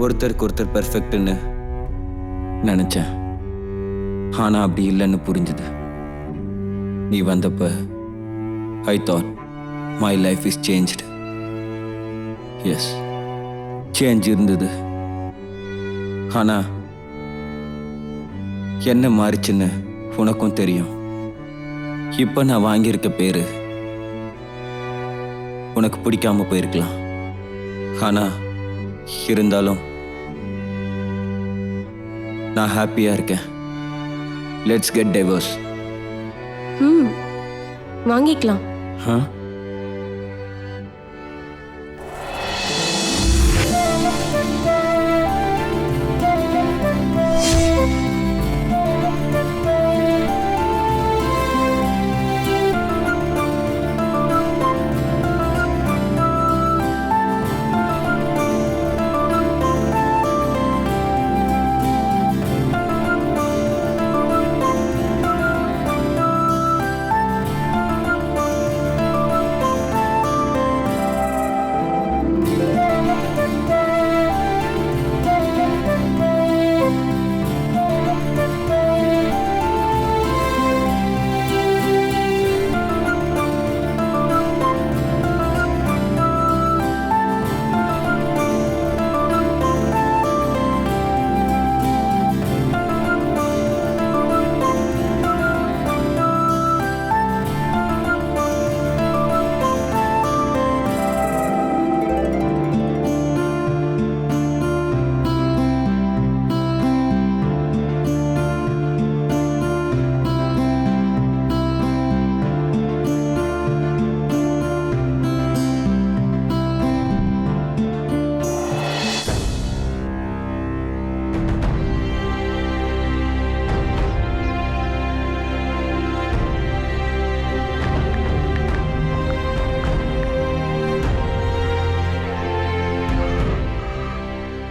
ஒருத்தருக்கு ஒருத்தர் பெர்ஃபெக்ட்னு நினைச்சேன். ஆனா அப்படி இல்லைன்னு புரிஞ்சுது. நீ வந்தப்ப I thought my life is changed. Yes, change இருந்தது. ஆனா என்ன மாறிச்சுன்னு உனக்கும் தெரியும். இப்ப நான் வாங்கியிருக்க பேரு உனக்கு பிடிக்காம போயிருக்கலாம். ஆனா இருந்தாலும் நான் ஹாப்பியா இருக்கேன். Let's get divorce. வாங்கிக்கலாம்.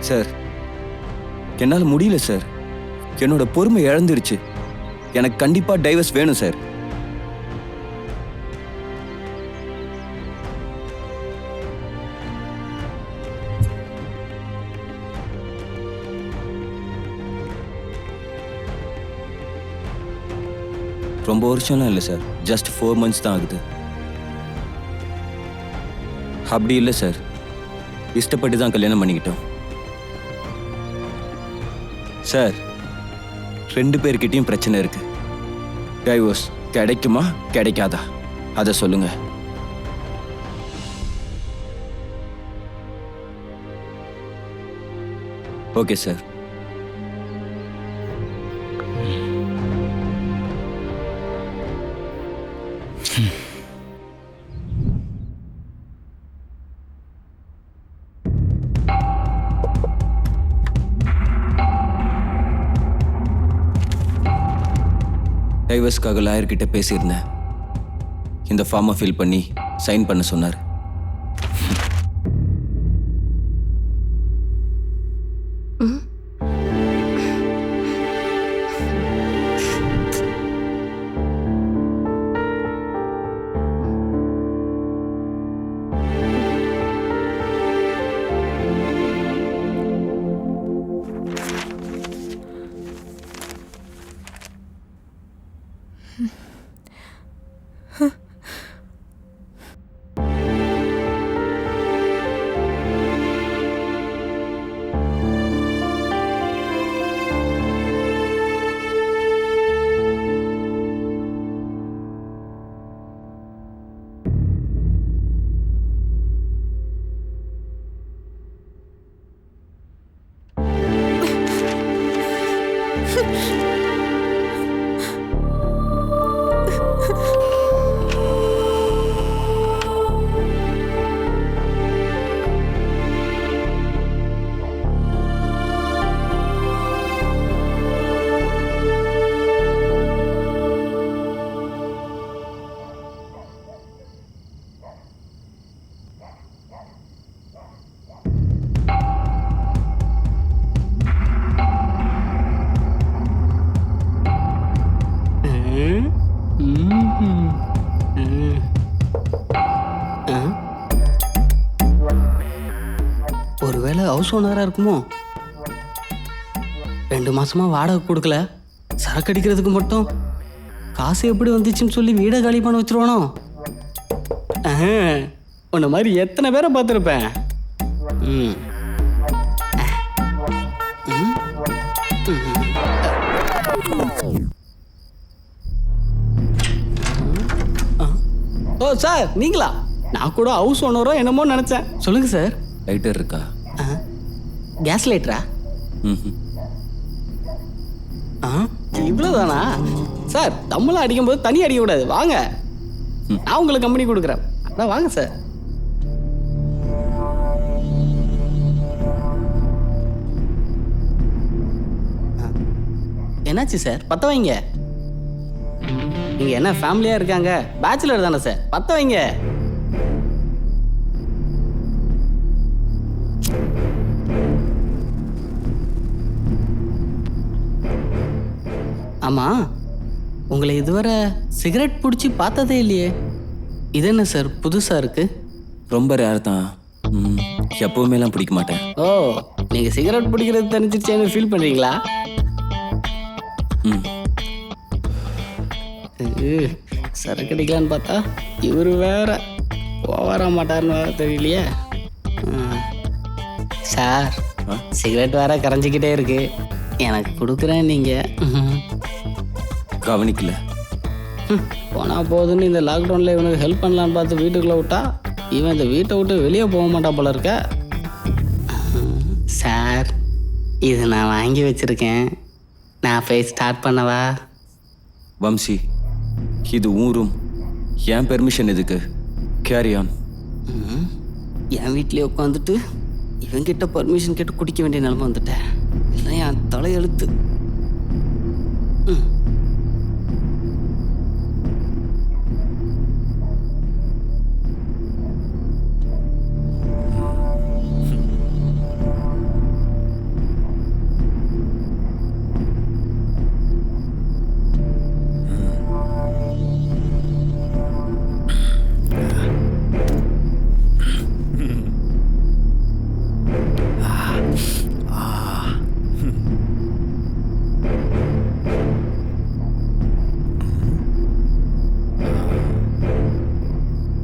சார், என்னால் முடியல சார். என்னோட பொறுமை இழந்துருச்சு. எனக்கு கண்டிப்பா டைவர்ஸ் வேணும் சார். ரொம்ப வருஷம்லாம் இல்லை சார், ஜஸ்ட் 4 months தான் ஆகுது. அப்படி இல்லை சார், இஷ்டப்பட்டு தான் கல்யாணம் பண்ணிக்கிட்டோம் சார். 2 பேர்கிட்டயும் பிரச்சனை இருக்கு. டைவோர்ஸ் கிடைக்குமா கிடைக்காதா அதை சொல்லுங்க. Okay sir. டைவர்ஸ்க்காக லாயர் கிட்ட பேசியிருந்தேன். இந்த ஃபார்மை ஃபில் பண்ணி சைன் பண்ண சொன்னார். ஒருவேளை ஹவுஸ் ஓனராக இருக்குமோ? 2 மாசமா வாடகை கொடுக்கல. சரக்கு அடிக்கிறதுக்கு மட்டும் காசு எப்படி வந்துச்சுன்னு சொல்லி வீடை காலி பண்ண வச்சிருவானோ? உன்ன மாதிரி எத்தனை பேரை பார்த்துருப்பேன். ம் ஓ சார், நீங்களா? நான் கூட ஹவுஸ் ஓனரோ என்னமோ நினச்சேன். சொல்லுங்கள் சார். லைட்டர் இருக்கா? கேஸ் லைட்டரா? ம். இவ்வளோதானா சார்? தம்மெல்லாம் அடிக்கும்போது தனி அடிக்கக்கூடாது. வாங்க, நான் உங்களுக்கு கம்பெனி கொடுக்குறேன். அதான் வாங்க சார். என்னாச்சு சார்? பற்ற வைங்க. நீங்கள் என்ன ஃபேமிலியாக இருக்காங்க? பேச்சுலர் தானே சார்? பற்ற வைங்க. ஆமாம், உங்களை இதுவரை சிகரெட் பிடிச்சி பார்த்ததே இல்லையே. இது என்ன சார் புதுசாக இருக்குது? ரொம்ப ரேர் தான். எப்பவுமேலாம் பிடிக்க மாட்டேன். ஓ, நீங்கள் சிகரெட் பிடிக்கிறது தெரிஞ்சிருச்சேன்னு ஃபீல் பண்ணுறீங்களா? ம். சரக்கு அடிக்கலான்னு பார்த்தா இவர் வேற ஓவர மாட்டார்னு வேற தெரியலையே. சார், சிகரெட் வேற கரைஞ்சிக்கிட்டே இருக்கு. எனக்கு கொடுக்குறேன் நீங்கள். கவனிக்கல. போனா போதுன்னு இந்த லாக்டவுனில் இவனுக்கு ஹெல்ப் பண்ணலான்னு பார்த்து வீட்டுக்குள்ளே விட்டா இவன் இந்த வீட்டை விட்டு வெளியே போக மாட்டான் போல இருக்க. சார், இது நான் வாங்கி வச்சுருக்கேன். நான் போய் ஸ்டார்ட் பண்ணவா? வம்சி, இது ஊரும் என் பெர்மிஷன் எதுக்கு? Carry on. என் வீட்லேயே உட்காந்துட்டு இவங்கிட்ட பர்மிஷன் கேட்டு குடிக்க வேண்டிய நிலைமை வந்துட்டேன். இல்லை என் தலையெழுத்து.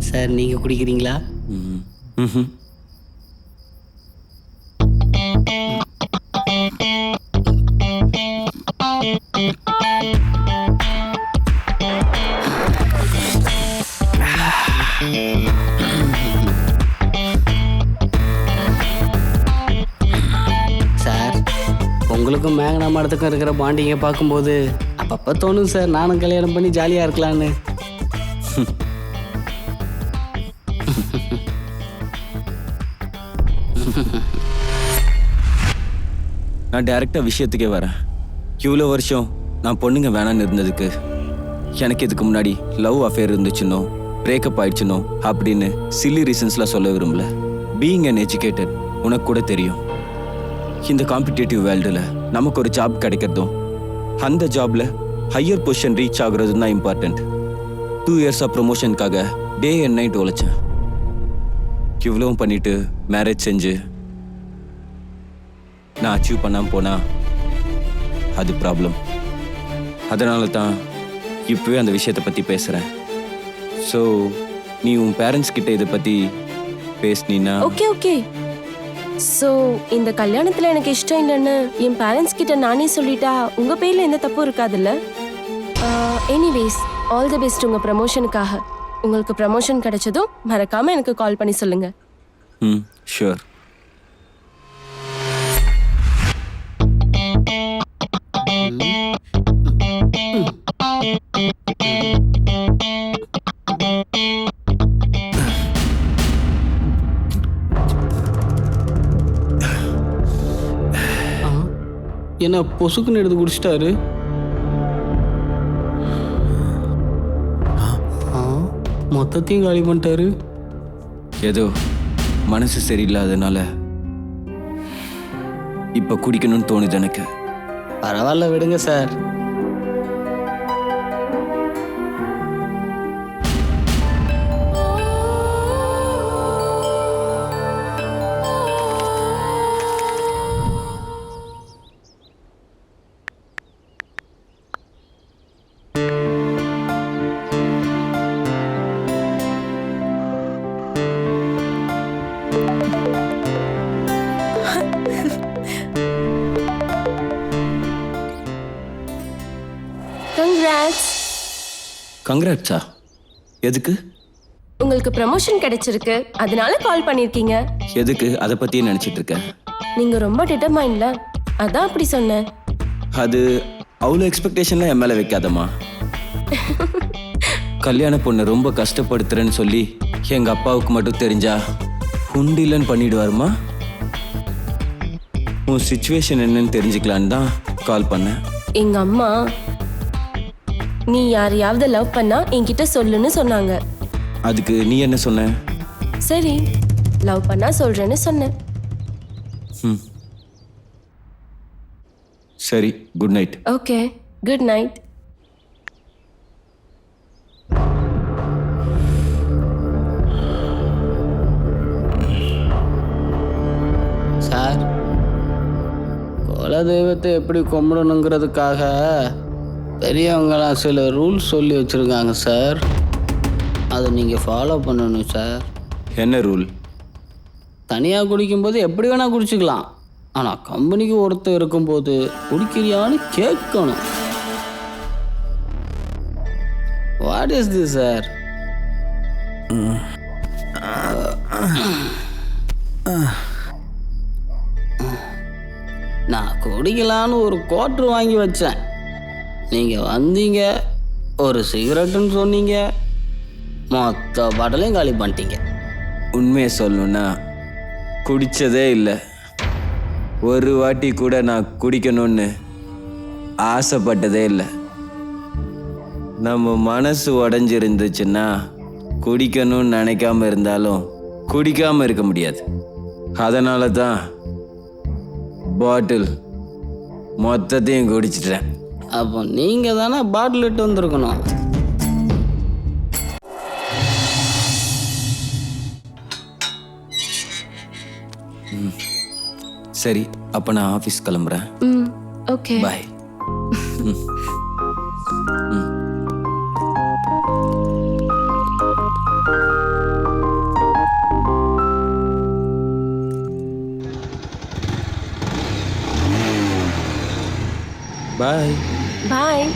சார், நீங்கள் குடிக்கிறீங்களா? சார், உங்களுக்கும் மேகனா மடத்துக்கும் இருக்கிற பாண்டிங்கை பார்க்கும்போது அப்பப்போ தோணும் சார், நானும் கல்யாணம் பண்ணி ஜாலியாக இருக்கலான்னு. நான் டைரெக்டாக விஷயத்துக்கே வரேன். இவ்வளோ வருஷம் நான் பொண்ணுங்க வேணான்னு இருந்ததுக்கு எனக்கு இதுக்கு முன்னாடி லவ் அஃபேர் இருந்துச்சுன்னோ பிரேக்கப் ஆயிடுச்சுனோ அப்படின்னு சில்லி ரீசன்ஸ்லாம் சொல்ல விரும்பல. பீயிங் அன் எஜுகேட்டட், உனக்கு கூட தெரியும், இந்த காம்படிட்டிவ் வேர்ல்டில் நமக்கு ஒரு ஜாப் கிடைக்கிறதும் அந்த ஜாப்ல ஹையர் பொசிஷன் ரீச் ஆகுறதும் தான் இம்பார்ட்டண்ட். 2 இயர்ஸாக ப்ரொமோஷனுக்காக டே அண்ட் நைட் உழைச்சேன். இவ்வளவும் பண்ணிட்டு மேரேஜ் செஞ்சு நான் அச்சீவ் பண்ணாமல் போனா அது ப்ராப்ளம். அதனால தான் இப்போவே அந்த விஷயத்தை பற்றி பேசுகிறேன். ஸோ நீ உன் பேரண்ட்ஸ் கிட்ட இதை பற்றி பேசுனீன்னா? ஓகே. ஸோ இந்த கல்யாணத்தில் எனக்கு இஷ்டம் இல்லைன்னு என் பேரண்ட்ஸ் கிட்ட நானே சொல்லிட்டா உங்கள் பேரில் எந்த தப்பும் இருக்காதுல்ல? எனிவேஸ், ஆல் தி பெஸ்ட் உங்கள் ப்ரமோஷனுக்காக. உங்களுக்கு ப்ரமோஷன் கிடைச்சதும் மறக்காமல் எனக்கு கால் பண்ணி சொல்லுங்கள். ஷூர். என்ன பொசுக்குன்னு எடுத்து குடிச்சிட்டாரு? மொத்தத்தையும் காலி பண்ணிட்டாரு. ஏதோ மனசு சரியில்லாதனால இப்ப குடிக்கணும்னு தோணுது எனக்கு. பரவாயில்ல, விடுங்க சார். கங்க்ராட்ஸா? எதுக்கு? உங்களுக்கு ப்ரமோஷன் கிடைச்சிருக்கு, அதனால கால் பண்ணிருக்கீங்க. எதுக்கு? அதை பற்றியே நினச்சிட்டு இருக்கேன். நீங்க ரொம்ப டிட்டர்மைன்ல, அதான் அப்படி சொன்னேன். அது அவ்வளோ எக்ஸ்பெக்டேஷன்லாம் என் மேலே வைக்காதம்மா. கல்யாண பொண்ணை ரொம்ப கஷ்டப்படுத்துறேன்னு சொல்லி எங்கள் அப்பாவுக்கு மட்டும் தெரிஞ்சா உண்டிலன்னு பண்ணிடுவாருமா. உன் சுச்சுவேஷன் என்னன்னு தெரிஞ்சுக்கலான்னு தான் கால் பண்ணேன். எங்க அம்மா நீ யாரையாவது லவ் பண்ணா என்கிட்ட சொல்லுன்னு சொன்னாங்க. அதுக்கு நீ என்ன சொன்ன? சரி, லவ் பண்ணா சொல்றேன்னு சொன்னேன். சரி, good night. Okay, good night. Sir, குலதெய்வத்தை எப்படி கும்பிடணுங்கிறதுக்காக பெரியவங்களாம் சில ரூல்ஸ் சொல்லி வச்சுருக்காங்க சார். அதை நீங்கள் ஃபாலோ பண்ணணும் சார். என்ன ரூல்? தனியாக குடிக்கும்போது எப்படி வேணால் குடிச்சிக்கலாம், ஆனால் கம்பெனிக்கு ஒருத்தர் இருக்கும்போது குடிக்கிறியான்னு கேட்கணும். What is this sir? நான் குடிக்கலான்னு ஒரு குவார்ட்ரு வாங்கி வச்சேன். நீங்கள் வந்தீங்க, ஒரு சிகரெட்டுன்னு சொன்னீங்க, மொத்த பாட்டிலையும் காலி பண்ணிட்டீங்க. உண்மையை சொல்லணும்னா குடித்ததே இல்லை. ஒரு வாட்டி கூட நான் குடிக்கணும்னு ஆசைப்பட்டதே இல்லை. நம்ம மனசு உடஞ்சிருந்துச்சுன்னா குடிக்கணும்னு நினைக்காம இருந்தாலும் குடிக்காமல் இருக்க முடியாது. அதனால தான் பாட்டில் மொத்தத்தையும் குடிச்சிட்டேன். அப்போ நீங்கள் தானே பாட்டில் இட்டு வந்திருக்கணும். சரி, அப்போ நான் ஆஃபீஸ் கிளம்புறேன். ஓகே, பாய். பாய். பாய்.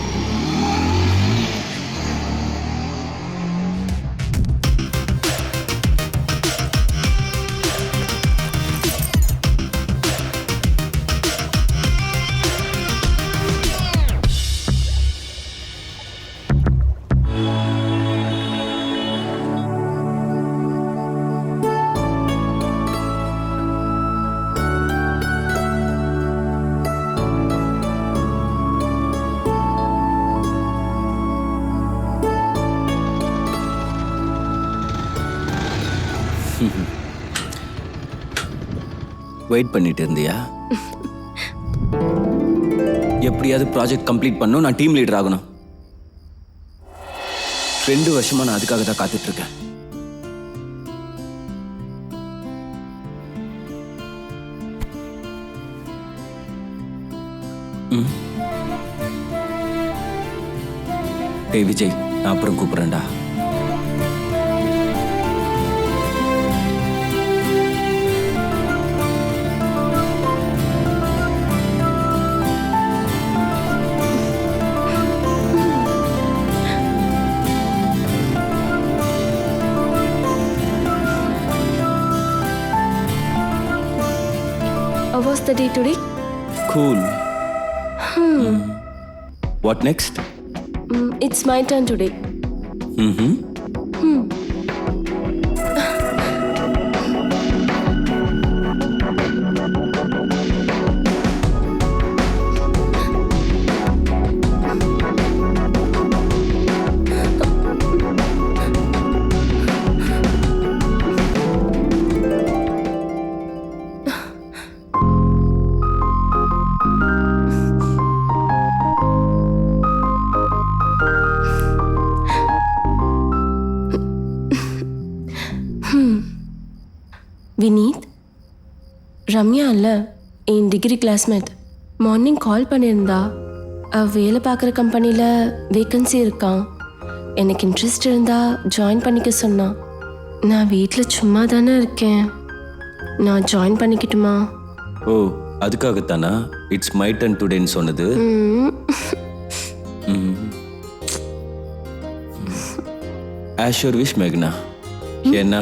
வெயிட் பண்ணிட்டு இருந்தியா? எப்படியாவது ப்ராஜெக்ட் கம்ப்ளீட் பண்ணும், நான் டீம் லீடர் ஆகணும். 2 வருஷமா நான் அதுக்காக தான் காத்துட்டு இருக்கேன். டேய் விஜய், நான் அப்புறம் கூப்பிடுறேன்டா. How was the day today? Cool. What next? It's my turn today. Vineeth, Ramya இல்லை என் டிகிரி கிளாஸ்மேட். மார்னிங் கால் பண்ணியிருந்தா. அவள் வேலை பார்க்குற கம்பெனியில் வேக்கன்சி இருக்கான். எனக்கு இன்ட்ரெஸ்ட் இருந்தால் ஜாயின் பண்ணிக்க சொன்னான். நான் வீட்டில் சும்மா தானே இருக்கேன், நான் ஜாயின் பண்ணிக்கிட்டுமா? ஓ, அதுக்காகத்தானா இட்ஸ் மை டர்ன் டுடேன்னு சொன்னது? ஆஸ் யூர் விஷ் மேக்னா. ஏன்னா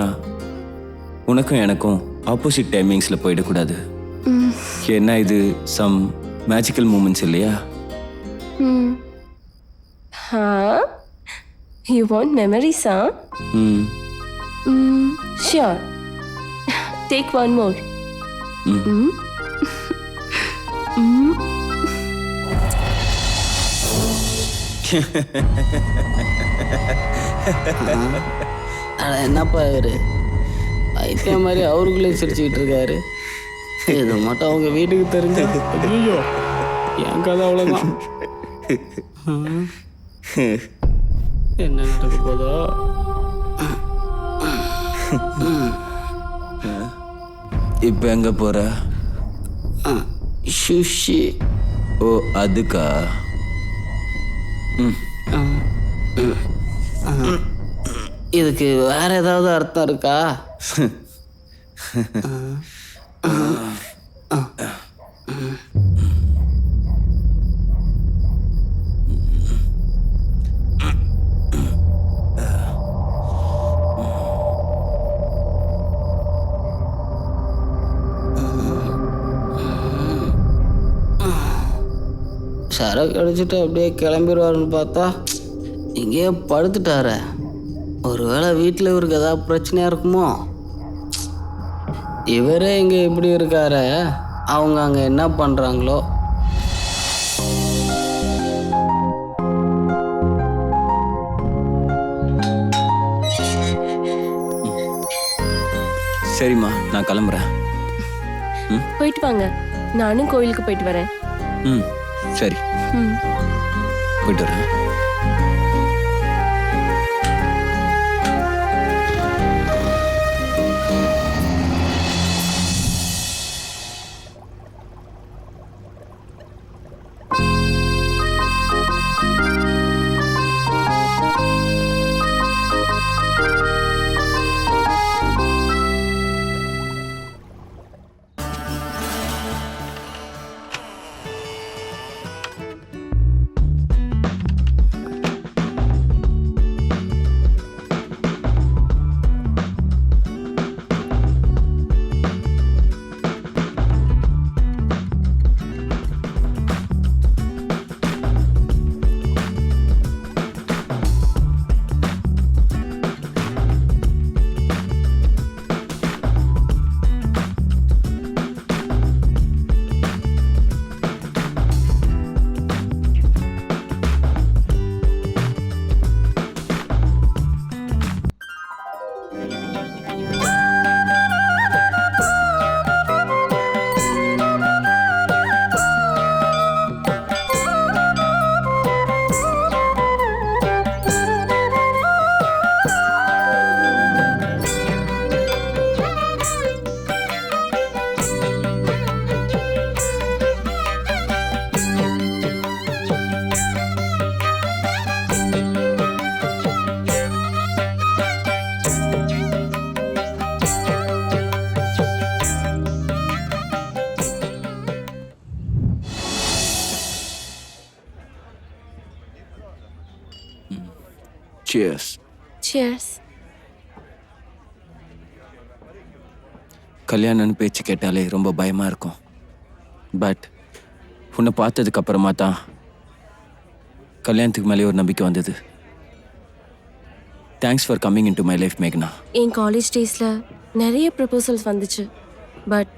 உனக்கும் எனக்கும் ஆப்போசிட் டைமிங்ஸில் போயிடக்கூடாது. ஏன்னா இது சம் மேஜிக்கல் மூமெண்ட்ஸ் இல்லையா? யூ வாண்ட் மெமரிஸா? Hmm sure. Take one more. அட என்னப்பா இவரு ஐத்தியம் மாதிரி அவருக்குள்ளே சிரிச்சுக்கிட்டு இருக்காரு. இது மட்டும் அவங்க வீட்டுக்கு தெரிஞ்சா ஐயோ என் கதை அவ்வளோதான். என்ன நடக்க போதோ? இப்போ எங்க போற? சுஷி. ஓ அதுக்கா? இதுக்கு வேற ஏதாவது அர்த்தம் இருக்கா? சரக்கு அடிச்சுட்டு அப்படியே கிளம்பிடுவாருன்னு பார்த்தா இங்கேயே படுத்துட்டார. ஒருவேளை வீட்டில் இவருக்கு ஏதாவது பிரச்சனையாக இருக்குமோ? இவரே இங்கே இப்படி இருக்காரு, அவங்க அங்கே என்ன பண்ணுறாங்களோ? சரிம்மா, நான் கிளம்புறேன். போயிட்டு வாங்க, நானும் கோயிலுக்கு போயிட்டு வரேன். ம் சரி, போயிட்டு வரேன். Cheers. Cheers. கல்யாணம்னு பேச்சு கேட்டாலே ரொம்ப பயமாக இருக்கும். பட் உன்னை பார்த்ததுக்கு அப்புறமா தான் கல்யாணத்துக்கு மேலே ஒரு நம்பிக்கை வந்தது. Thanks for coming in to my life மேக்னா. என் காலேஜ் டேஸில் நிறைய ப்ரப்போசல்ஸ் வந்துச்சு, but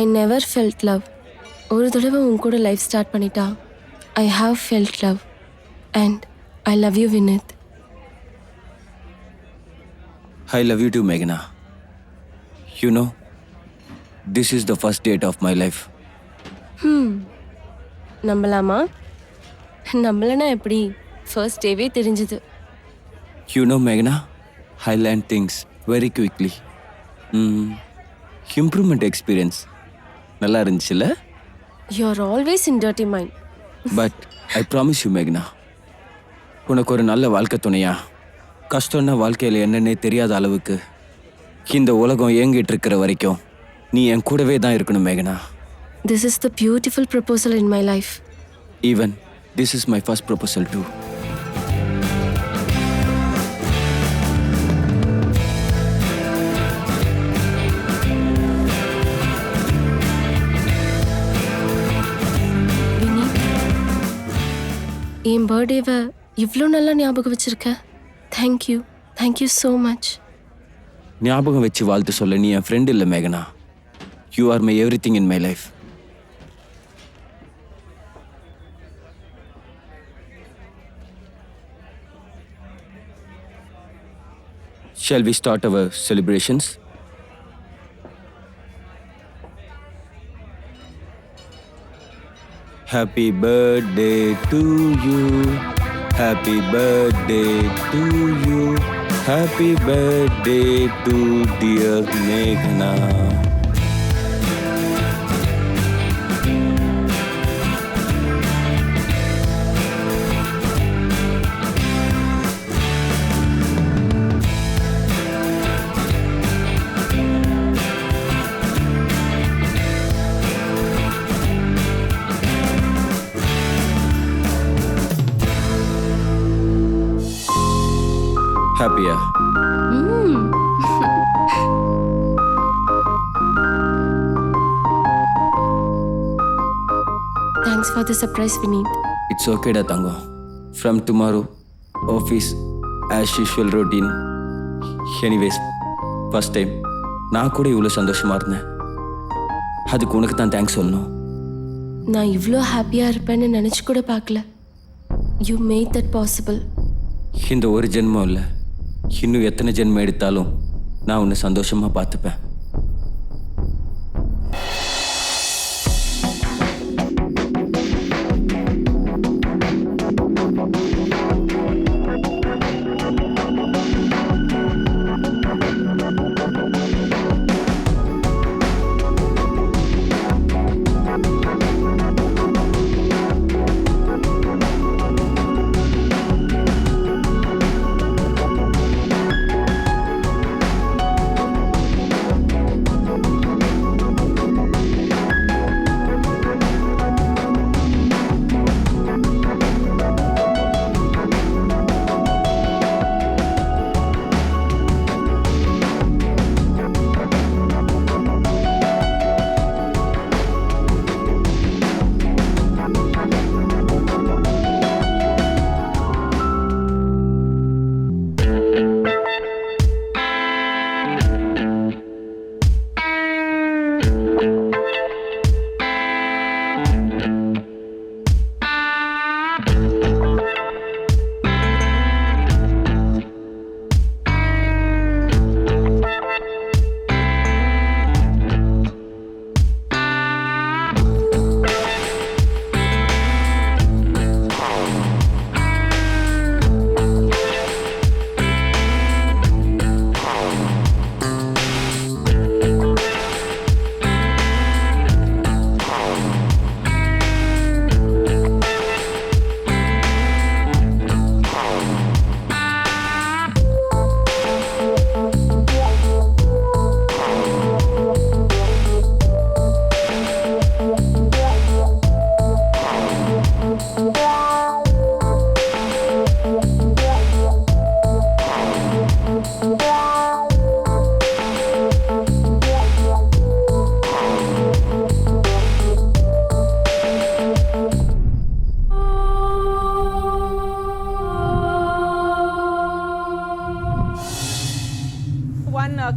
I never felt love. ஒரு தடவை உன் கூட லைஃப் ஸ்டார்ட் பண்ணிட்டா I have felt love and I love you Vineeth. I love you too, Meghna. You know, this is the first date of my life. நம்பலாமா? நம்பலனா எப்படி? First டேவே தெரிஞ்சது. You know, Meghna, I learned things very quickly. Improvement experience. நல்லா இருந்துச்சுல்ல? You are always in dirty mind. But I promise you, Meghna, உனக்கு ஒரு நல்ல வாழ்க்கை துணையா, கஷ்டம்னா வாழ்க்கையில் என்னன்னே தெரியாத அளவுக்கு இந்த உலகம் இயங்கிட்டு இருக்கிற வரைக்கும் நீ என் கூடவே தான் இருக்கணும் மேகனா. This is the beautiful proposal in my life. Even this is my first proposal too. என் பர்த்டேவை இவ்வளோ நல்லா ஞாபகம் வச்சிருக்க. Thank you, thank you so much. ஞாபகம் வச்சு வாழ்த்து சொல்ல நீ என் ஃப்ரெண்ட் இல்லை மேகனா. You are my everything in my life. Shall we start our celebrations? Happy birthday to you. Happy birthday to you. Happy birthday to dear Meghna. Happy, yeah? Thanks for the surprise, Vineet. It's okay da Thangam. From tomorrow, office as usual routine. Anyways, first time நான் கூட இவ்வளோ சந்தோஷமா இருந்தேன். அதுக்கு உனக்கு தான் thanks சொல்லணும். நான் இவ்வளோ ஹாப்பியாக இருப்பேன்னு நினச்சி கூட பார்க்கல. You made that possible. இந்த ஒரு ஜென்மம் இல்லை, இன்னும் எத்தனை ஜென்மம் எடுத்தாலும் நான் உன்னை சந்தோஷமா பார்த்துப்பேன்.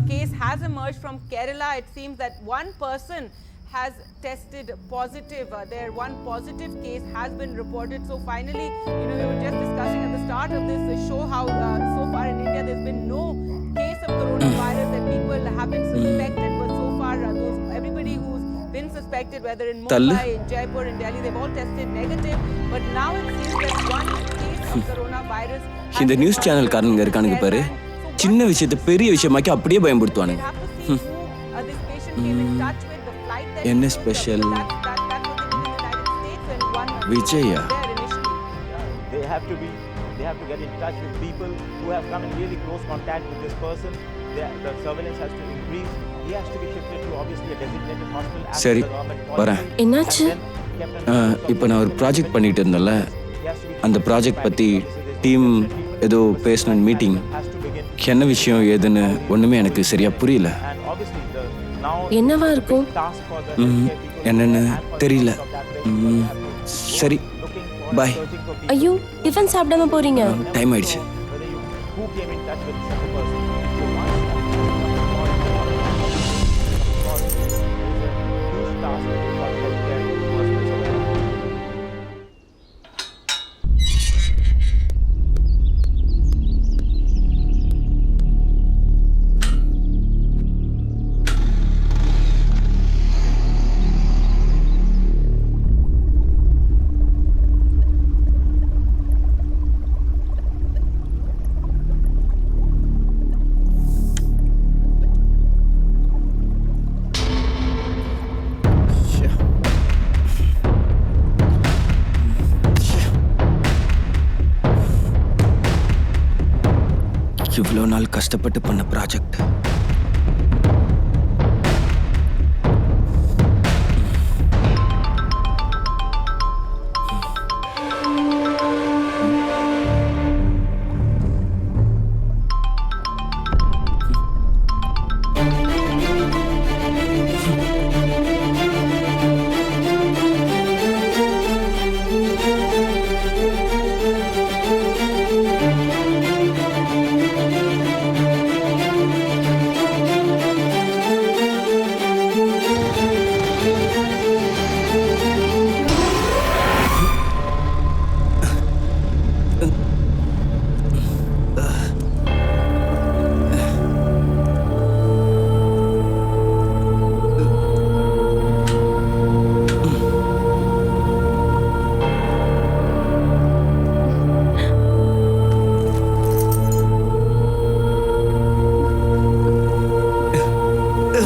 Case has emerged from Kerala. It seems that one person has tested positive. One positive case has been reported. So finally, we were just discussing at the start of this show how so far in India there's been no case of coronavirus that people have been suspected. But so far, everybody who's been suspected, whether in Mumbai, in Jaipur, in Delhi, they've all tested negative. But now it seems that one case of coronavirus. இந்த news channel காரங்க இருக்கானுங்க பாரு, சின்ன விஷயத்தை பெரிய விஷயமாக்கி அப்படியே பயன்படுத்துவானுங்க. என்ன special? Vijaya? They have to get in touch with people who have come in really close contact with this person. The surveillance has to increase. He has to be shifted to obviously a designated hospital. சரி, வரேன். என்னாச்சு? இப்போ நான் ஒரு project பண்ணிட்டு இருந்தேன்ல, அந்த project பற்றி team ஏதோ பேசணும் மீட்டிங். என்ன விஷயம் ஏதுன்னு ஒன்றுமே எனக்கு சரியா புரியல. என்னவா இருக்கும்? என்னன்னு தெரியல. சரி, பாய். searching for people. ஐயோ டிஃபன் சாப்பிடாம போறீங்க? டைம் ஆயிடுச்சு. Whether you who came in touch with such a person. So once that person was called, there is a huge task for healthcare personnel surveillance. இவ்வளோ நாள் கஷ்டப்பட்டு பண்ண ப்ராஜெக்ட்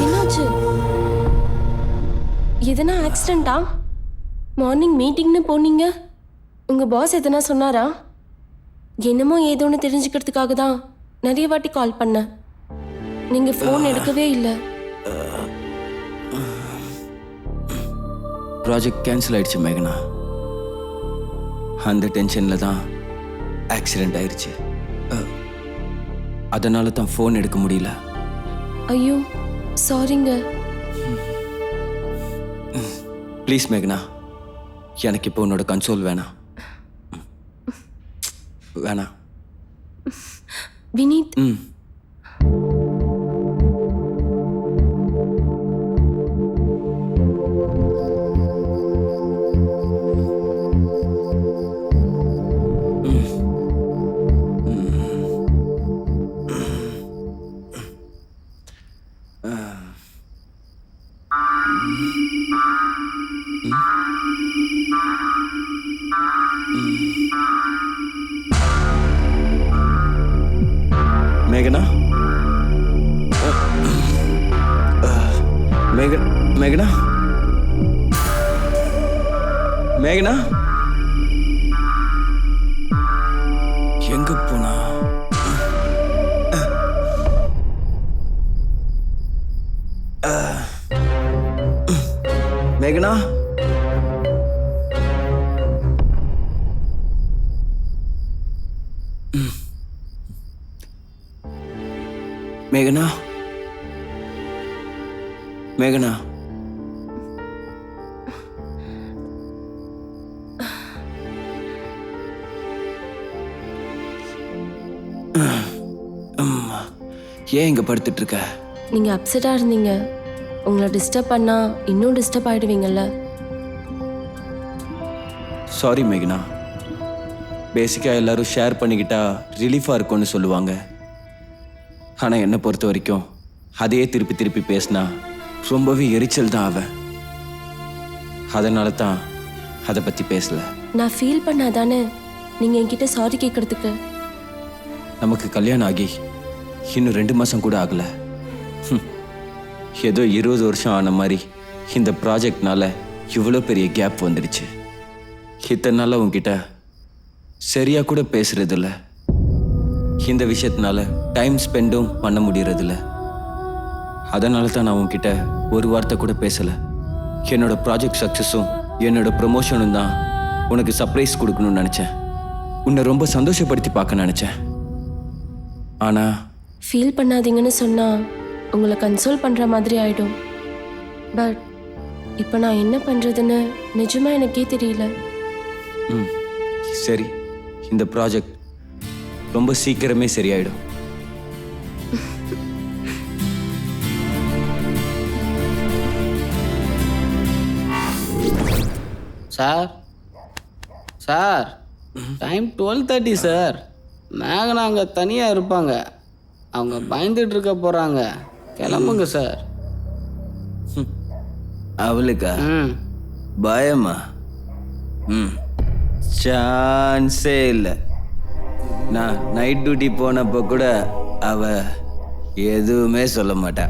என்னாச்சு? எதனா ஆக்சிடென்ட்டா? மார்னிங் மீட்டிங்னு போனீங்க, உங்க பாஸ் எதனா சொன்னாரா? என்னமோ ஏதோன்னு தெரிஞ்சுக்கிறதுக்காக தான் நிறைய வாட்டி கால் பண்ணேன். நீங்க ஃபோன் எடுக்கவே இல்லை. ப்ராஜெக்ட் கேன்சல் ஆயிடுச்சு மேகனா. அந்த டென்ஷனில் தான் ஆக்சிடென்ட் ஆயிடுச்சு. அதனால தான் ஃபோன் எடுக்க முடியல. ஐயோ சாரிங்க. ப்ளீஸ் மேகனா, எனக்கு இப்போ உன்னோட கன்சோல் வேணாம். வேணாம். வினீத், ம் மேகனா, மேகனா, மேகனா, எங்க போனா? மேகனா, மேகனா, மேகனா, ஏன் இங்க படுத்துட்டு இருக்க? நீங்க அப்செட்டா இருந்தீங்க. உங்களை டிஸ்டர்ப் பண்ணா இன்னும் டிஸ்டர்ப் ஆயிடுவீங்கல்ல. சாரி மேகனா. பேசிக்காக எல்லாரும் ஷேர் பண்ணிக்கிட்டா ரிலீஃபாக இருக்கும்னு சொல்லுவாங்க. ஆனால் என்னை பொறுத்த வரைக்கும் அதையே திருப்பி திருப்பி பேசினா ரொம்பவே எரிச்சல் தான் ஆவேன். அதனால தான் அதை பற்றி பேசல. நான் ஃபீல் பண்ணாதானே நீங்க என்கிட்ட சாரி கேட்கறதுக்கு. நமக்கு கல்யாணம் ஆகி இன்னும் 2 மாதம் கூட ஆகலை. ஏதோ 20 வருஷம் ஆன மாதிரி இந்த ப்ராஜெக்ட்னால இவ்வளோ பெரிய கேப் வந்துடுச்சு. இத்தனை நாளாக உங்ககிட்ட சரியாக கூட பேசுறதில்ல. இந்த விஷயத்தினால டைம் ஸ்பெண்டும் பண்ண முடியறதில்ல. அதனால தான் நான் உங்ககிட்ட ஒரு வார்த்தை கூட பேசலை. என்னோட ப்ராஜெக்ட் சக்ஸஸும் என்னோட ப்ரொமோஷனும் தான் உனக்கு சர்ப்ரைஸ் கொடுக்கணும்னு நினச்சேன். உன்னை ரொம்ப சந்தோஷப்படுத்தி பார்க்க நினச்சேன். ஆனால் ஃபீல் பண்ணாதீங்கன்னு சொன்னா உங்களை கன்சோல் பண்ற மாதிரி ஆயிடும். பட் இப்போ நான் என்ன பண்றதுன்னு நிஜமா எனக்கே தெரியல. சரி, இந்த ப்ராஜெக்ட் ரொம்ப சீக்கிரமே சரியாயிடும். Sir sir time 12:30 sir. மேகனா அங்கே தனியாக இருப்பாங்க. அவங்க பயந்துட்டு இருக்க போகிறாங்க. கிளம்புங்க சார். அவளுக்கா ம் பயமா? சான்ஸே இல்லை. நான் நைட் டியூட்டி போனப்போ கூட அவ எதுவுமே சொல்ல மாட்டா.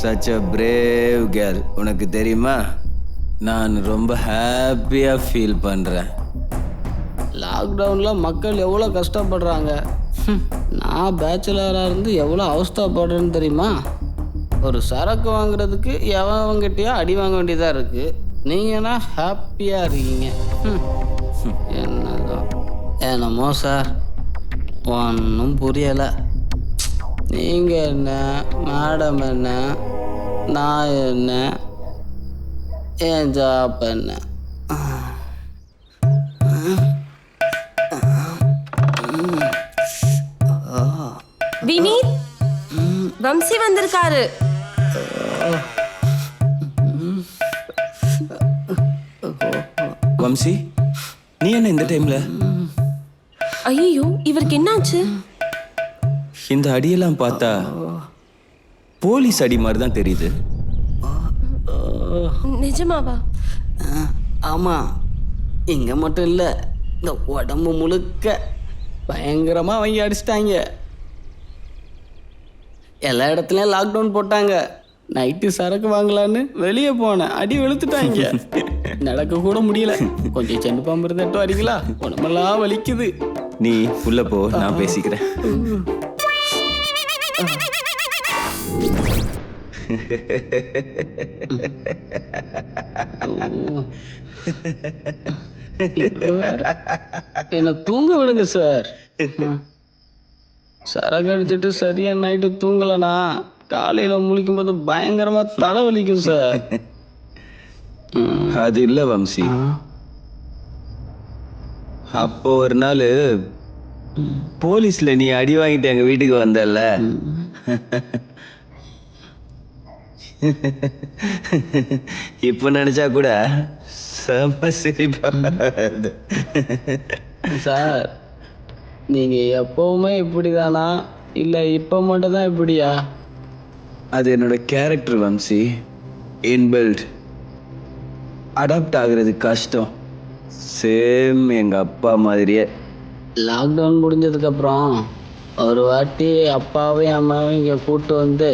Such a brave girl. உனக்கு தெரியுமா, நான் ரொம்ப ஹாப்பியாக ஃபீல் பண்ணுறேன். லாக்டவுனில் மக்கள் எவ்வளோ கஷ்டப்படுறாங்க. நான் பேச்சுலராக இருந்து எவ்வளோ அவஸ்தைப்படுறேன்னு தெரியுமா? ஒரு சரக்கு வாங்குறதுக்கு எவங்கிட்டயோ அடி வாங்க வேண்டியதாக இருக்குது. நீங்கன்னா ஹாப்பியாக இருக்கீங்க. என்னதான் என்னமோ சார், ஒன்றும் புரியலை. நீங்கள் என்ன, மேடம் என்ன, நான் என்ன, என் ஜாப் என்ன? வினீத், வம்சி வந்திருக்காரு. வம்சி, நீ என்ன இந்த டைம்ல? ஐயோ, இவருக்கு என்னாச்சு? இந்த அடியெல்லாம் பார்த்தா போலீஸ் அடி மாதிரி தான் தெரியுது. நிஜமாவா? ஆமாம், இங்கே மட்டும் இல்லை, இந்த உடம்பு முழுக்க பயங்கரமாக வாங்கி அடிச்சிட்டாங்க. எல்லா இடத்துலையும் லாக்டவுன் போட்டாங்க. நைட்டு சரக்கு வாங்கலான்னு வெளியே போனேன், அடி வெளுத்துட்டாங்க. நடக்க கூட முடியல. கொஞ்சம் செண்டு பாம்பு இருந்துட்டு வரீங்களா? உடம்பெல்லாம் வலிக்குது. நீ உள்ள போ, நான் பேசிக்கிறேன். என்ன தூங்க விடுங்க சார். சரக்கு அடிச்சுட்டு சரியா நைட்டு தூங்கலனா காலையில முழிக்கும் போது பயங்கரமா தலைவலிக்கும் சார். அது இல்ல வம்சி, அப்போ ஒரு நாள் போலீஸ்ல நீ அடி வாங்கிட்டு எங்க வீட்டுக்கு வந்தல்ல, இப்ப நினைச்சா கூட செம சிரிப்பா வருது. சார், நீங்க எப்பவுமே இப்படிதானா இல்ல இப்ப மட்டும் தான் இப்படியா? அது என்னோட கேரக்டர் வம்சி. இன்பில்ட். அடாப்ட் ஆகுறது கஷ்டம். சேம் எங்க அப்பா மாதிரியே. லாக்டவுன் முடிஞ்சதுக்கு அப்புறம் ஒரு வாட்டி அப்பாவையும் அம்மாவையும் இங்கே கூப்பிட்டு வந்து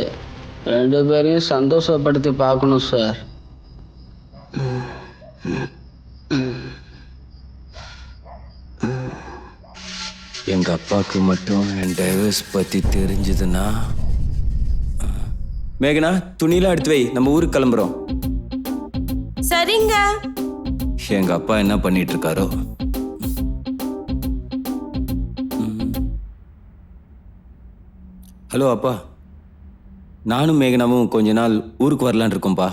2 பேரையும் சந்தோஷப்படுத்தி பார்க்கணும் சார். எங்க அப்பாவுக்கு மட்டும் என் டைவர்ஸ் பத்தி தெரிஞ்சதுன்னா. மேகனா, துணியெல்லாம் எடுத்து வை, நம்ம ஊருக்கு கிளம்புறோம். சரிங்க. எங்க அப்பா என்ன பண்ணிட்டு இருக்காரோ. ஹலோ அப்பா, நானும் மேகனாவும் கொஞ்ச நாள் ஊருக்கு வரலான் இருக்கோம்ப்பா.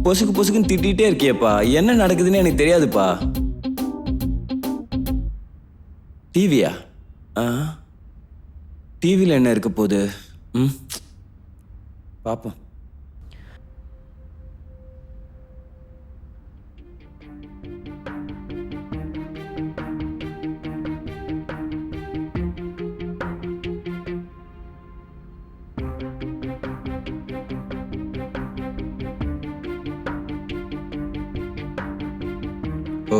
பொசுக்கு பொசுக்குன்னு திட்டிகிட்டே இருக்கியப்பா, என்ன நடக்குதுன்னு எனக்கு தெரியாதுப்பா. டிவியா? டிவியில் என்ன இருக்க போகுது? பாப்போம். ஓ,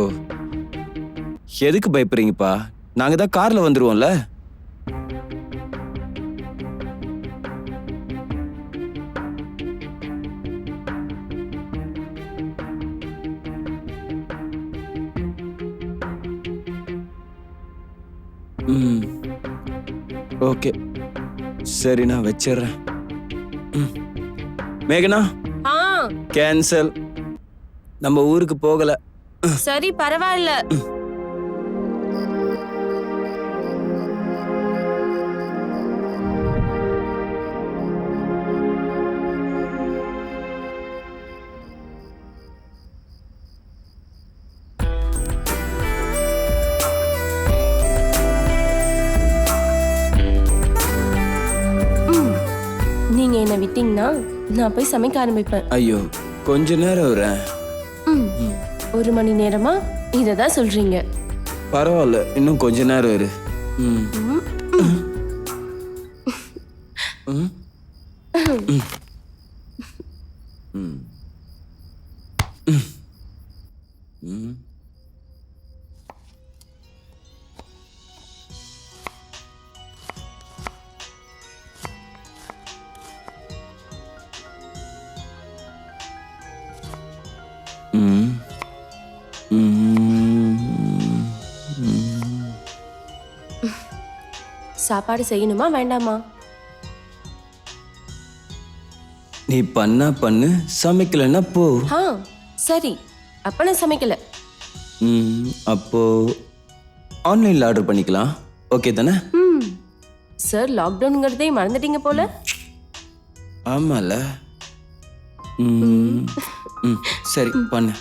எதுக்கு பயப்படுறீங்கப்பா? நாங்க தான் கார்ல வந்துருவோம்ல. ஓகே, சரி, நான் வச்சிடுறேன். மேகனா, கேன்சல். நம்ம ஊருக்கு போகல. சரி, பரவாயில்ல. என்னை விட்டீங்கன்னா நான் போய் சமைக்க ஆரம்பிப்பேன். ஐயோ கொஞ்ச நேரம் வரேன். 1 மணி நேரமா இதை தான் சொல்றீங்க? பரவாயில்ல, இன்னும் கொஞ்ச நேரம் இரு. சாப்பாடு செய்யணுமா வேண்டாமா? நீ பண்ணா பண்ணு, சமைக்கலன்னா போ. சரி, அப்ப நான் சமைக்கல. அப்போ ஆன்லைன்ல ஆர்டர் பண்ணிக்கலாம், ஓகே தானே? சார், லாக்டவுன்ங்கிறதே மறந்துட்டீங்க போல. ஆமால. சரி பண்ணு.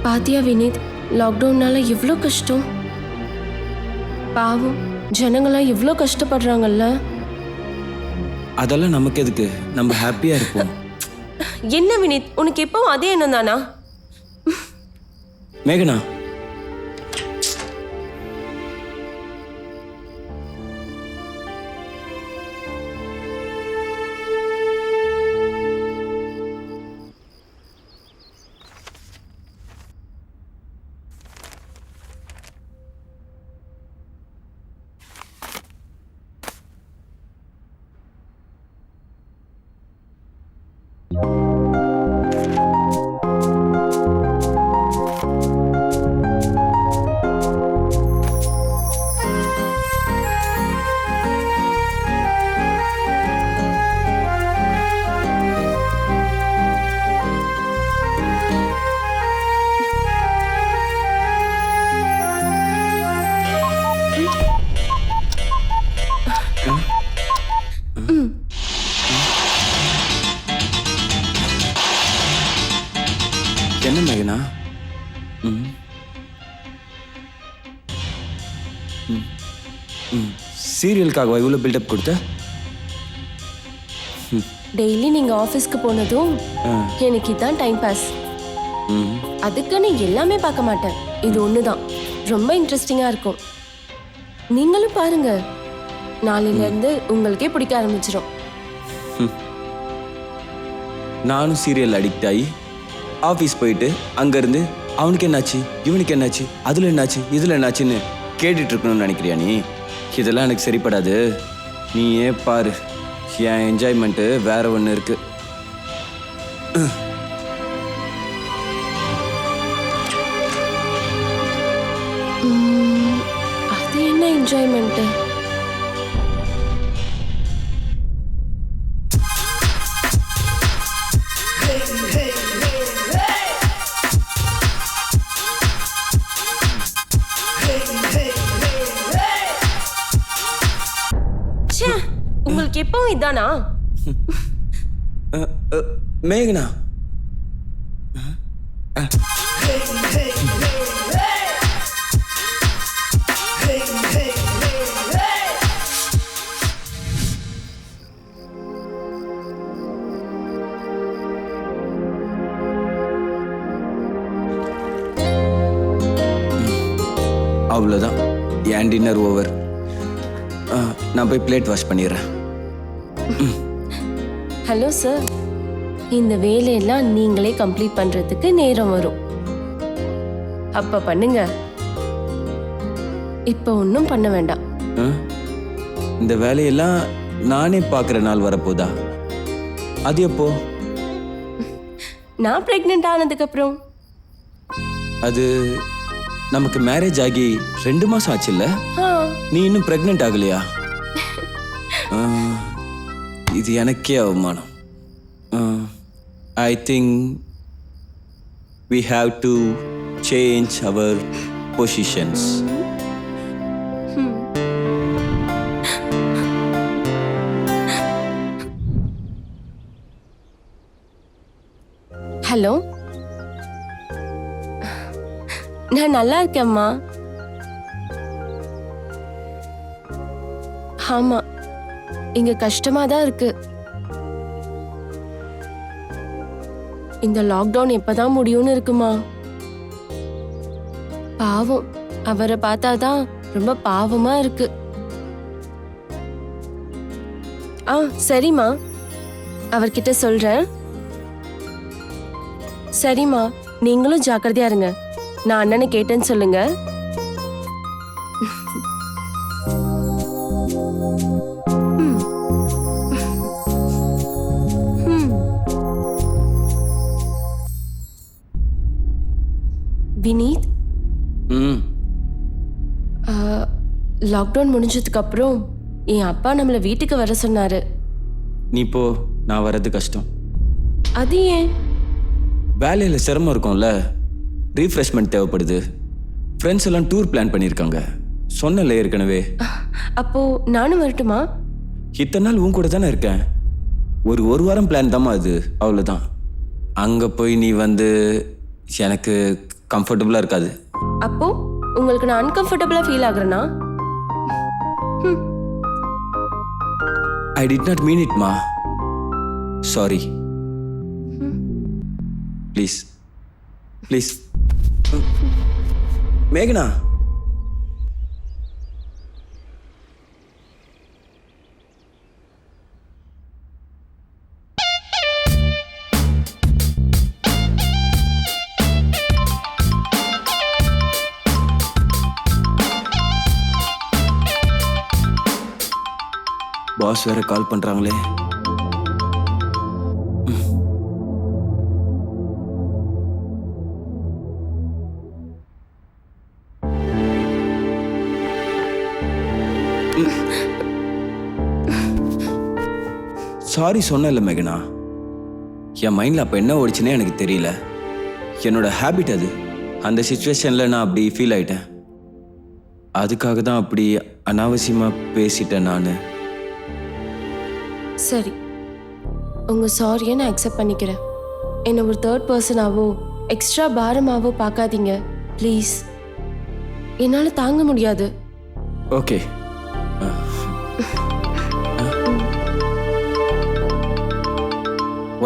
பாத்தியா வினீத், லாக்டவுன்னால எவ்வளோ கஷ்டம். பாவம் ஜனங்களாம் எவ்வளோ கஷ்டப்படுறாங்கல்ல. அதெல்லாம் நமக்கு எதுக்கு, நம்ம ஹாப்பியா இருப்போம். என்ன வினீத், உனக்கு எப்பவும் அதே எண்ணம் தானா? மேகனா, என்ன மேகனா? சீரியலுக்காக இவ்வளோ பில்டப் கொடுத்த? டெய்லி நீங்க ஆஃபீஸ்க்கு போனதும் எனக்கு இதான் டைம் பாஸ். அதுக்குன்னு எல்லாமே பார்க்க மாட்டேன், இது ஒண்ணுதான் ரொம்ப இன்ட்ரெஸ்டிங்கா இருக்கும். நீங்களும் பாருங்க, நாளையில இருந்து உங்களுக்கே பிடிக்க ஆரம்பிச்சிடும். நானும் சீரியல் அடிக்ட் ஆகி ஆஃபீஸ் போயிட்டு அங்கேருந்து அவனுக்கு என்னாச்சு, இவனுக்கு என்னாச்சு, அதில் என்னாச்சு, இதில் என்னாச்சுன்னு கேட்டுட்டு இருக்கணும்னு நினைக்கிறியா நீ? இதெல்லாம் எனக்கு சரிப்படாது. நீயே பாரு, என் என்ஜாய்மெண்ட்டு வேற ஒன்று இருக்கு. அது என்ன என்ஜாய்மெண்ட்டு? உங்களுக்கு எப்பவும் இதானா? மேகனா, அவ்வளோதான், என் டின்னர் ஓவர். நான் போய் பிளேட் வாஷ் பண்ணிடுறேன். ஹலோ சார், இந்த வேலையெல்லாம் நீங்களே கம்ப்ளீட் பண்றதுக்கு நேரம் வரும், அப்ப பண்ணுங்க. இப்ப ஒன்றும் பண்ண வேண்டாம். இந்த வேலையெல்லாம் நானே பார்க்குற நாள் வரப்போதா? அது எப்போ? நான் பிரெக்னென்ட் ஆனதுக்கு அப்புறம். அது நமக்கு மேரேஜ் ஆகி 2 மாசம் ஆச்சுல்ல? நீ இன்னும் பிரெக்னென்ட் ஆகலையா? இது எனக்கே அவமானம். I think we have to change our positions. Hello, நான் நல்லா இருக்கேம்மா. ஆமா, இங்க கஷ்டமா தான் இருக்கு. இந்த லாக்டவுன் எப்பதான் முடியும்னு இருக்குமா. பாவம், அவரை பார்த்தாதான் ரொம்ப பாவமா இருக்கு. சரிம்மா, அவர்கிட்ட சொல்றேன். சரிம்மா, நீங்களும் ஜாக்கிரதையா இருங்க. நான் அண்ணனை கேட்டேன்னு சொல்லுங்க. வினீத், லாக்டவுன் முடிஞ்சதுக்கு அப்புறம் என் அப்பா நம்மள வீட்டுக்கு வர சொன்னாரு. நீ போ, நான் வர்றது கஷ்டம். அது ஏன்? வேலையில் சிரமம் இருக்கும்ல, ரீஃப்ரெஷ்மெண்ட் தேவைப்படுது. ஃப்ரெண்ட்ஸ் எல்லாம் டூர் பிளான் பண்ணியிருக்காங்க, சொன்னல ஏற்கனவே. அப்போ நானும் வரட்டுமா? இத்தனை நாள் உன் கூட தானே இருக்கேன். ஒரு வாரம் பிளான் தாம்மா அது, அவ்வளோதான். அங்கே போய் நீ வந்து எனக்கு கம்ஃபர்டபுளாக இருக்காது. அப்போ உங்களுக்கு நான் அன்கம்ஃபர்டபுளாக feel ஆகுறேனா? I did not mean it, ma. Sorry. Please. Please. Meghna. Boss வேற கால் பண்றாங்களே. சாரி சொன்னல மேகனா, என் மைண்ட்ல அப்ப என்ன ஓடிச்சுன்னே எனக்கு தெரியல. என்னோட ஹேபிட் அது. அந்த சிச்சுவேஷன்ல நான் அப்படி ஃபீல் ஆயிட்டேன். அதுக்காக தான் அப்படி அனாவசியமா பேசிட்டேன் நான். சரி, உங்க சாரியை நான் அக்செப்ட் பண்ணிக்கிறேன். என்ன ஒரு தேர்ட் பர்சனாவோ எக்ஸ்ட்ரா பாரமாவோ பார்க்காதீங்க ப்ளீஸ். என்னால தாங்க முடியாது. Okay.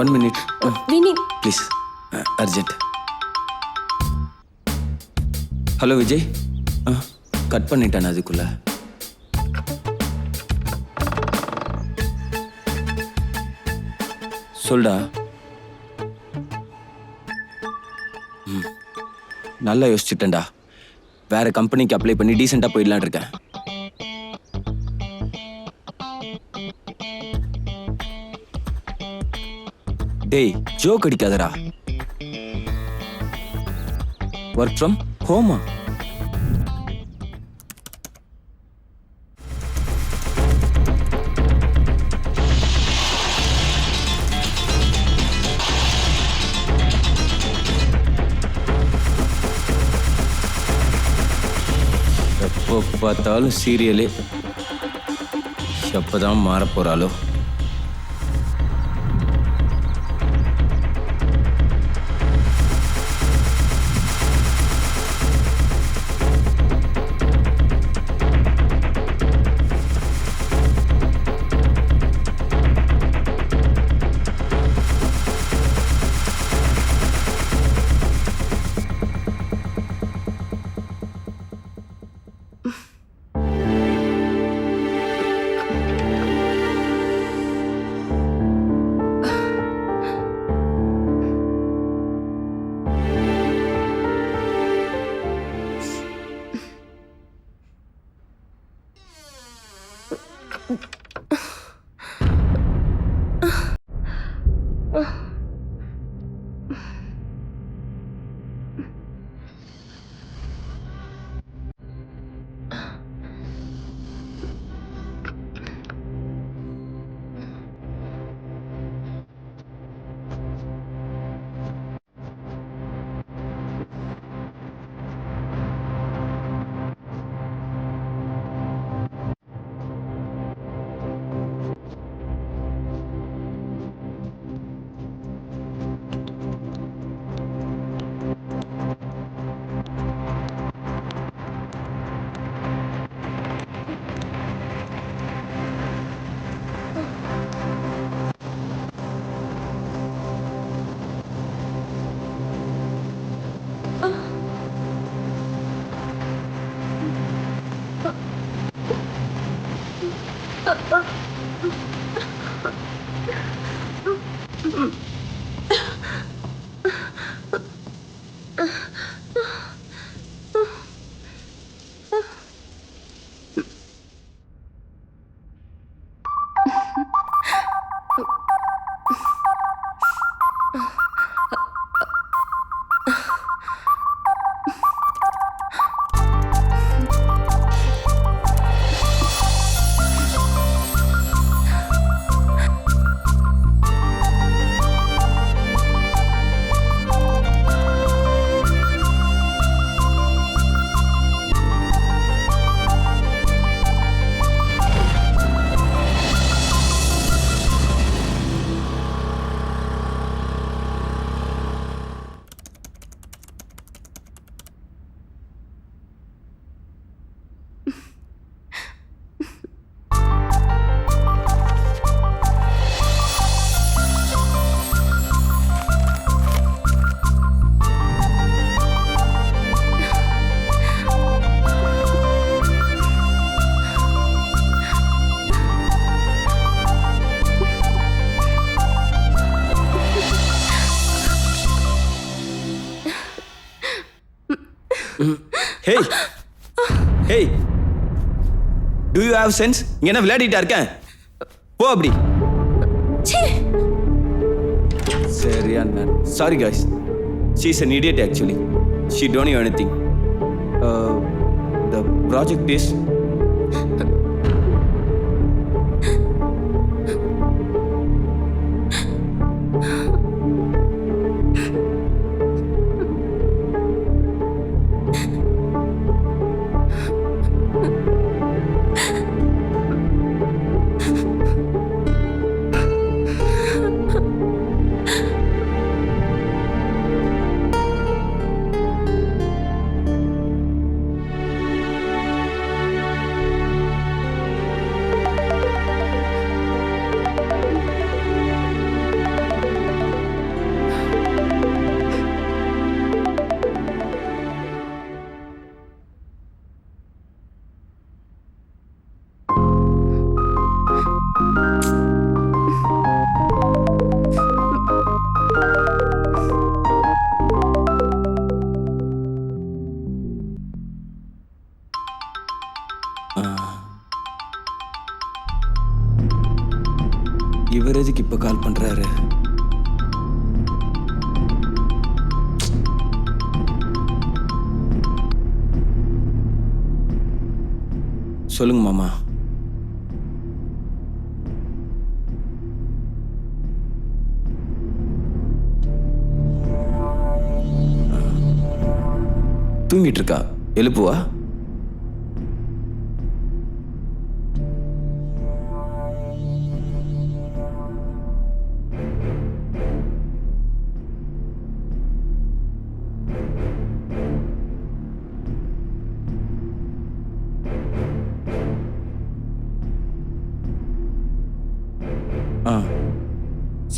One minute Vineeth please, urgent. Hello Vijay, cut பண்ணிட்டேன் அதுக்குள்ள. சொல்டா. நல்லா யோசிச்சுட்டேன்டா. வேற கம்பெனிக்கு அப்ளை பண்ணி டீசெண்டா போயிடலான் இருக்கேன். டேய், ஜோக் அடிக்காதடா. ஒர்க் ஃப்ரம் ஹோமா? எப்போ பார்த்தாலும் சீரியலே. எப்பதான் மாற போறாளோ. Hey! Hey! Do you have sense? இங்க என்ன விளையாடிட்டா இருக்கேன்? போ அப்படி. சரியான man. Sorry guys. She's an idiot actually. She don't know anything. The project is இவர் எதுக்கு இப்ப கால் பண்றாரு? சொல்லுங்க மாமா. தூங்கிட்டு இருக்கா, எழுப்புவா?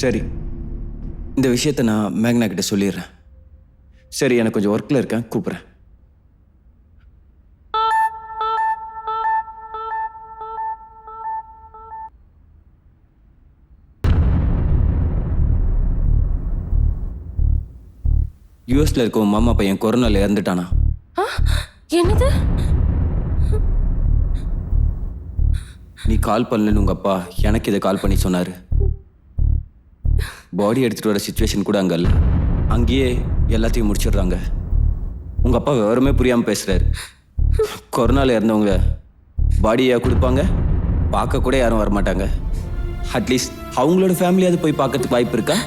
சரி, இந்த விஷயத்தை நான் மேக்னா கிட்ட சொல்லிடுறேன். சரி, எனக்கு கொஞ்சம் ஒர்க்கில் இருக்கேன், கூப்பிட்றேன். யூஎஸ்ல இருக்க உன் மாமா பையன் கொரோனால இறந்துட்டானா? என்னது? நீ கால் பண்ணலன்னு உங்க அப்பா எனக்கு இதை கால் பண்ணி சொன்னாரு. பாடி எடுத்துட்டு வர சிச்சுவேஷன் கூட அங்கே இல்லை. அங்கேயே எல்லாத்தையும் முடிச்சிடுறாங்க. உங்க அப்பா விவரமே புரியாமல் பேசுறாரு. கொரோனால இறந்தவங்க பாடியை கொடுப்பாங்க, பார்க்க கூட யாரும் வரமாட்டாங்க. அட்லீஸ்ட் அவங்களோட ஃபேமிலியாவது போய் பார்க்கறதுக்கு வாய்ப்பு இருக்கா?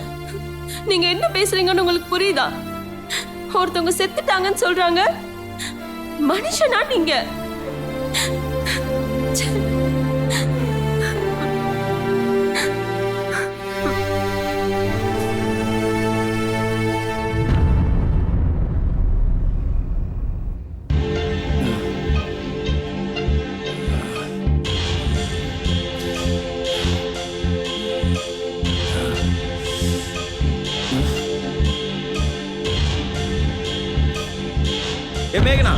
நீங்க என்ன பேசுறீங்கன்னு உங்களுக்கு புரியுதா? ஒருத்தவங்க செத்துட்டாங்கன்னு சொல்றாங்க. மனுஷனா நீங்க? மேகனா,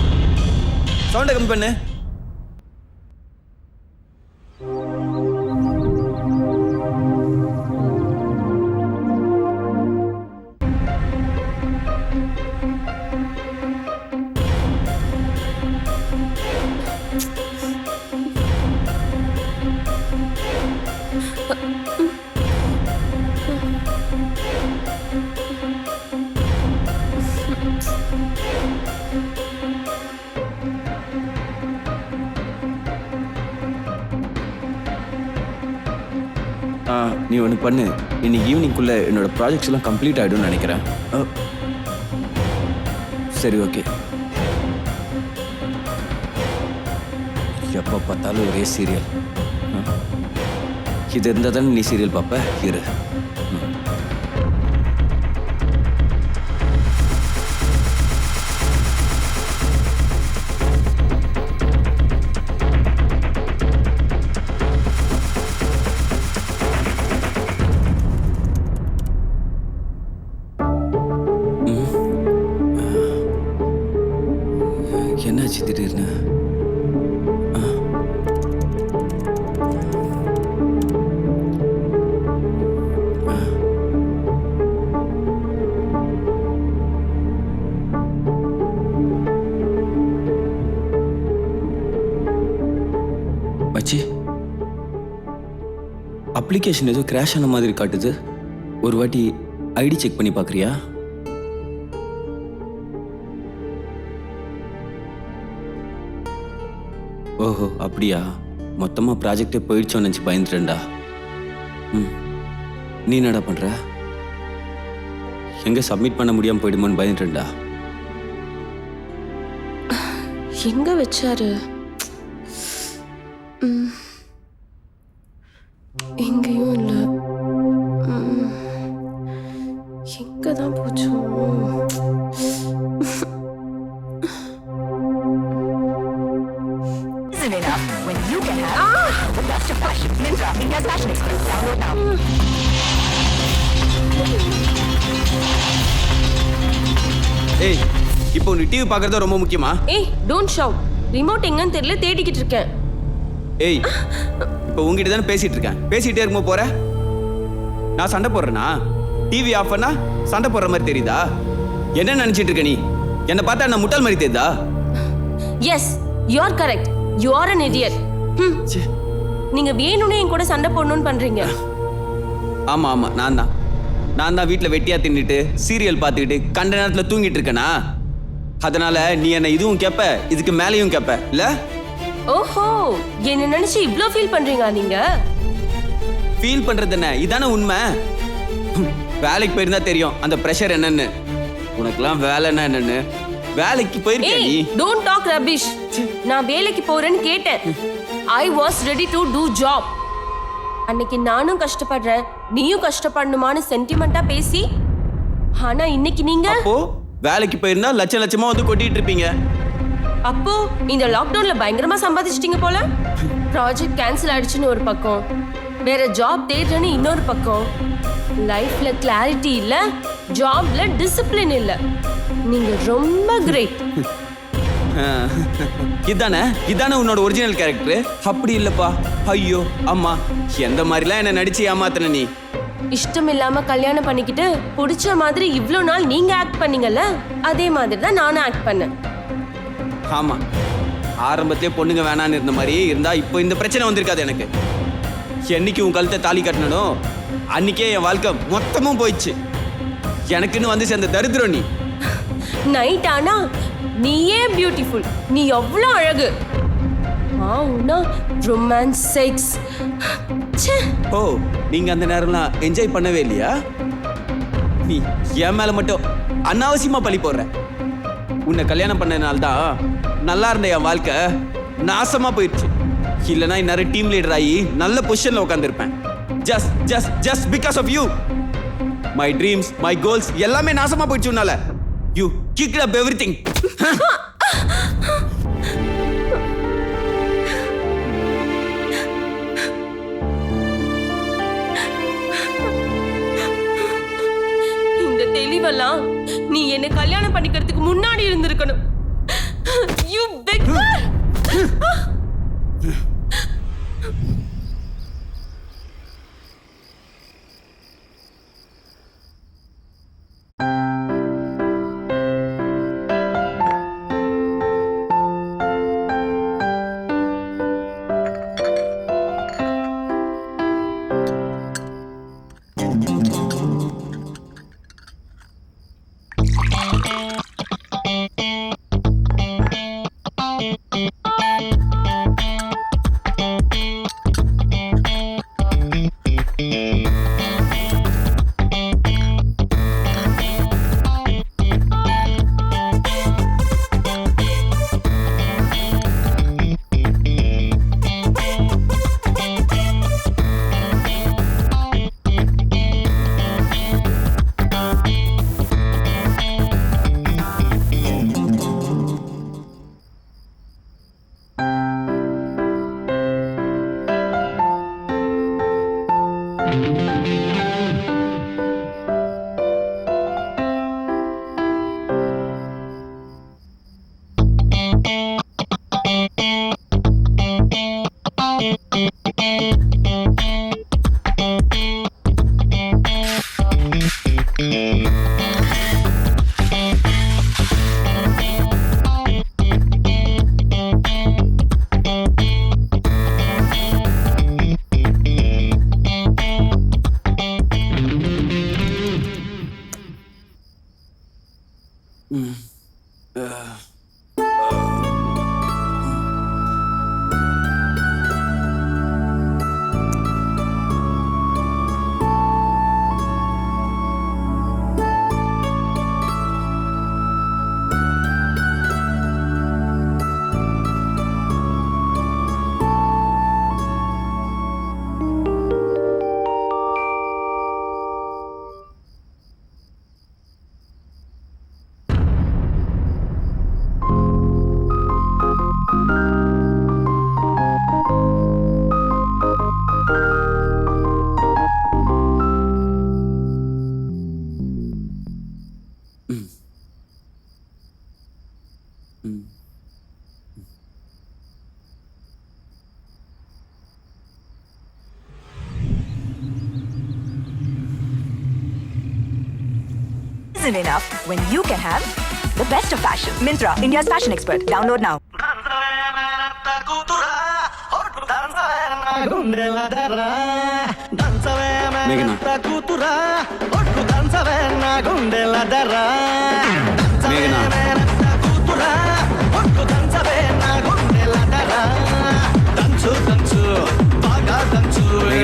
சவுண்டை கம்மி பண்ணு. நீ ஒன்று பண்ணு, இன்னைக்கு ஈவினிங்குள்ளே என்னோட ப்ராஜெக்ட்ஸ் எல்லாம் கம்ப்ளீட் ஆகிடும்னு நினைக்கிறேன். சரி, ஓகே. எப்போ பார்த்தாலும் ஒரே சீரியல். இது இருந்தால் தானே நீ சீரியல் பார்ப்ப. இரு. என்னாச்சு திடீர்னு? மச்சி, அப்ளிகேஷன் ஏதோ கிராஷ் ஆன மாதிரி காட்டுது. ஒரு வாட்டி ஐடி செக் பண்ணி பார்க்குறியா? ஓஹோ, அப்படியா? மொத்தமாக ப்ராஜெக்டே போயிடுச்சோன்னு நினச்சி பயந்துட்டேன்டா. நீ என்னடா பண்ணுற? எங்கே சப்மிட் பண்ண முடியாமல் போயிடுமோன்னு பயந்துட்டேன்டா. எங்க வச்சாரு? எங்கேயும் இல்லை. எங்க தான் போச்சோ? Isn't enough when you can have the best of fashion. Myntra, India's fashion expert. Download now. ஏய், இப்போ நீ டிவி பார்க்கறது ரொம்ப முக்கியமா? ஏய், டோன்ட் ஷவுட். ரிமோட் எங்கன்னு தெரியல, தேடிக்கிட்டு இருக்கேன். ஏய், இப்போ உங்ககிட்ட தானே பேசிட்டு இருக்கேன். பேசிட்டே இருக்கும்போது போற. நான் சண்டை போடுறேனா? டிவி ஆஃப் பண்ணா சண்டை போடுற மாதிரி தெரியுதா? என்ன நினைச்சிட்டு இருக்க நீ? என்னை பார்த்தா நான் முட்டாள் மாதிரி தெரியுதா? Yes, you are correct. You are an idiot. நீங்க வேணும்னே என் கூட சண்டை போடணும்னு பண்றீங்க. ஆமா ஆமா, நான் தான் வீட்டில் வெட்டியா தின்னுட்டு சீரியல் பார்த்துக்கிட்டு கண்ட நேரத்தில் தூங்கிட்டு இருக்கேனா? அதனால நீ என்ன இதுவும் கேட்ப, இதுக்கு மேலேயும் கேட்ப இல்ல? ஓஹோ, என்ன நினைச்சு இவ்ளோ ஃபீல் பண்றீங்க நீங்க? ஃபீல் பண்றது என்ன? இதானே உண்மை. வேலைக்கு போயிருந்தா தெரியும் அந்த பிரஷர் என்னன்னு. உனக்கெல்லாம் வேலைன்னா என்னன்னு. வேலைக்கு போயிருக்க நீ. Don't talk rubbish. நான் வேலைக்கு போறேன்னு கேட்டேன். I was ready to do job. அன்னைக்கு நானும் கஷ்டப்படுறேன், நீயும் கஷ்டப்படணுமான்னு சென்டிமெண்டா பேசி, ஆனா இன்னைக்கு நீங்க அப்போ வேலைக்கு போயிருந்தா லட்சம் லட்சமா வந்து கொட்டிட்டு இருப்பீங்க. அப்போ இந்த லாக்டவுன்ல பயங்கரமா சம்பாதிச்சிட்டீங்க போல. ப்ராஜெக்ட் கேன்சல் ஆயிடுச்சுன்னு ஒரு பக்கம், வேற ஜாப் தேடுறேன்னு இன்னொரு பக்கம். லைஃப்ல கிளாரிட்டி இல்ல, ஜாப்ல டிசிப்ளின் இல்ல. நீங்க ரொம்ப கிரேட். இதானே உன்னோட ஒரிஜினல் கேரக்டர்? அப்படி இல்லப்பா. ஐயோ அம்மா, எந்த மாதிரிலாம் என்ன நடிச்சு ஏமாத்தின நீ? இஷ்டம் இல்லாம கல்யாணம் பண்ணிக்கிட்டு பிடிச்ச மாதிரி இவ்ளோ நாள் நீங்க ஆக்ட் பண்ணீங்கல்ல, அதே மாதிரி தான் நானும் ஆக்ட் பண்ணேன். ஆமா, ஆரம்பத்திலே பொண்ணுங்க வேணான்னு இருந்த மாதிரி இருந்தா இப்போ இந்த பிரச்சனை வந்திருக்காது எனக்கு. என்னைக்கு உன் கழுத்தை தாலி கட்டணும் அன்னைக்கே என் வாழ்க்கை மொத்தமும் போயிடுச்சு. எனக்குன்னு வந்து சேர்ந்த தரித்திரம் நீ. நைட் ஆனா நீயே பியூட்டிஃபுல். நீ எவ்வளோ அழகு. Romance, sex. ஓ, நீங்க அந்த நேரம்லாம் என்ஜாய் பண்ணவே இல்லையா? நீ என் மேல மட்டும் அனாவசியமா பழி போடுற. உன்னை கல்யாணம் பண்ணனால தான் நல்லா இருந்த என் வாழ்க்கை நாசமா போயிடுச்சு. இல்லைன்னா இந்நேரம் டீம் லீடர் ஆகி நல்ல பொசிஷன்ல உட்காந்துருப்பேன். Just because of you my dreams, my goals எல்லாமே நாசமா போயிடுச்சு உன்னால. You kicked up everything. இந்த தெளிவெல்லாம் நீ என்ன கல்யாணம் பண்ணிக்கிறதுக்கு முன்னாடி இருந்திருக்கணும். You beggar. Isn't enough when you can have the best of fashion. Myntra, India's fashion expert. Download now. மேகனா மேகனா மேகனா மேகனா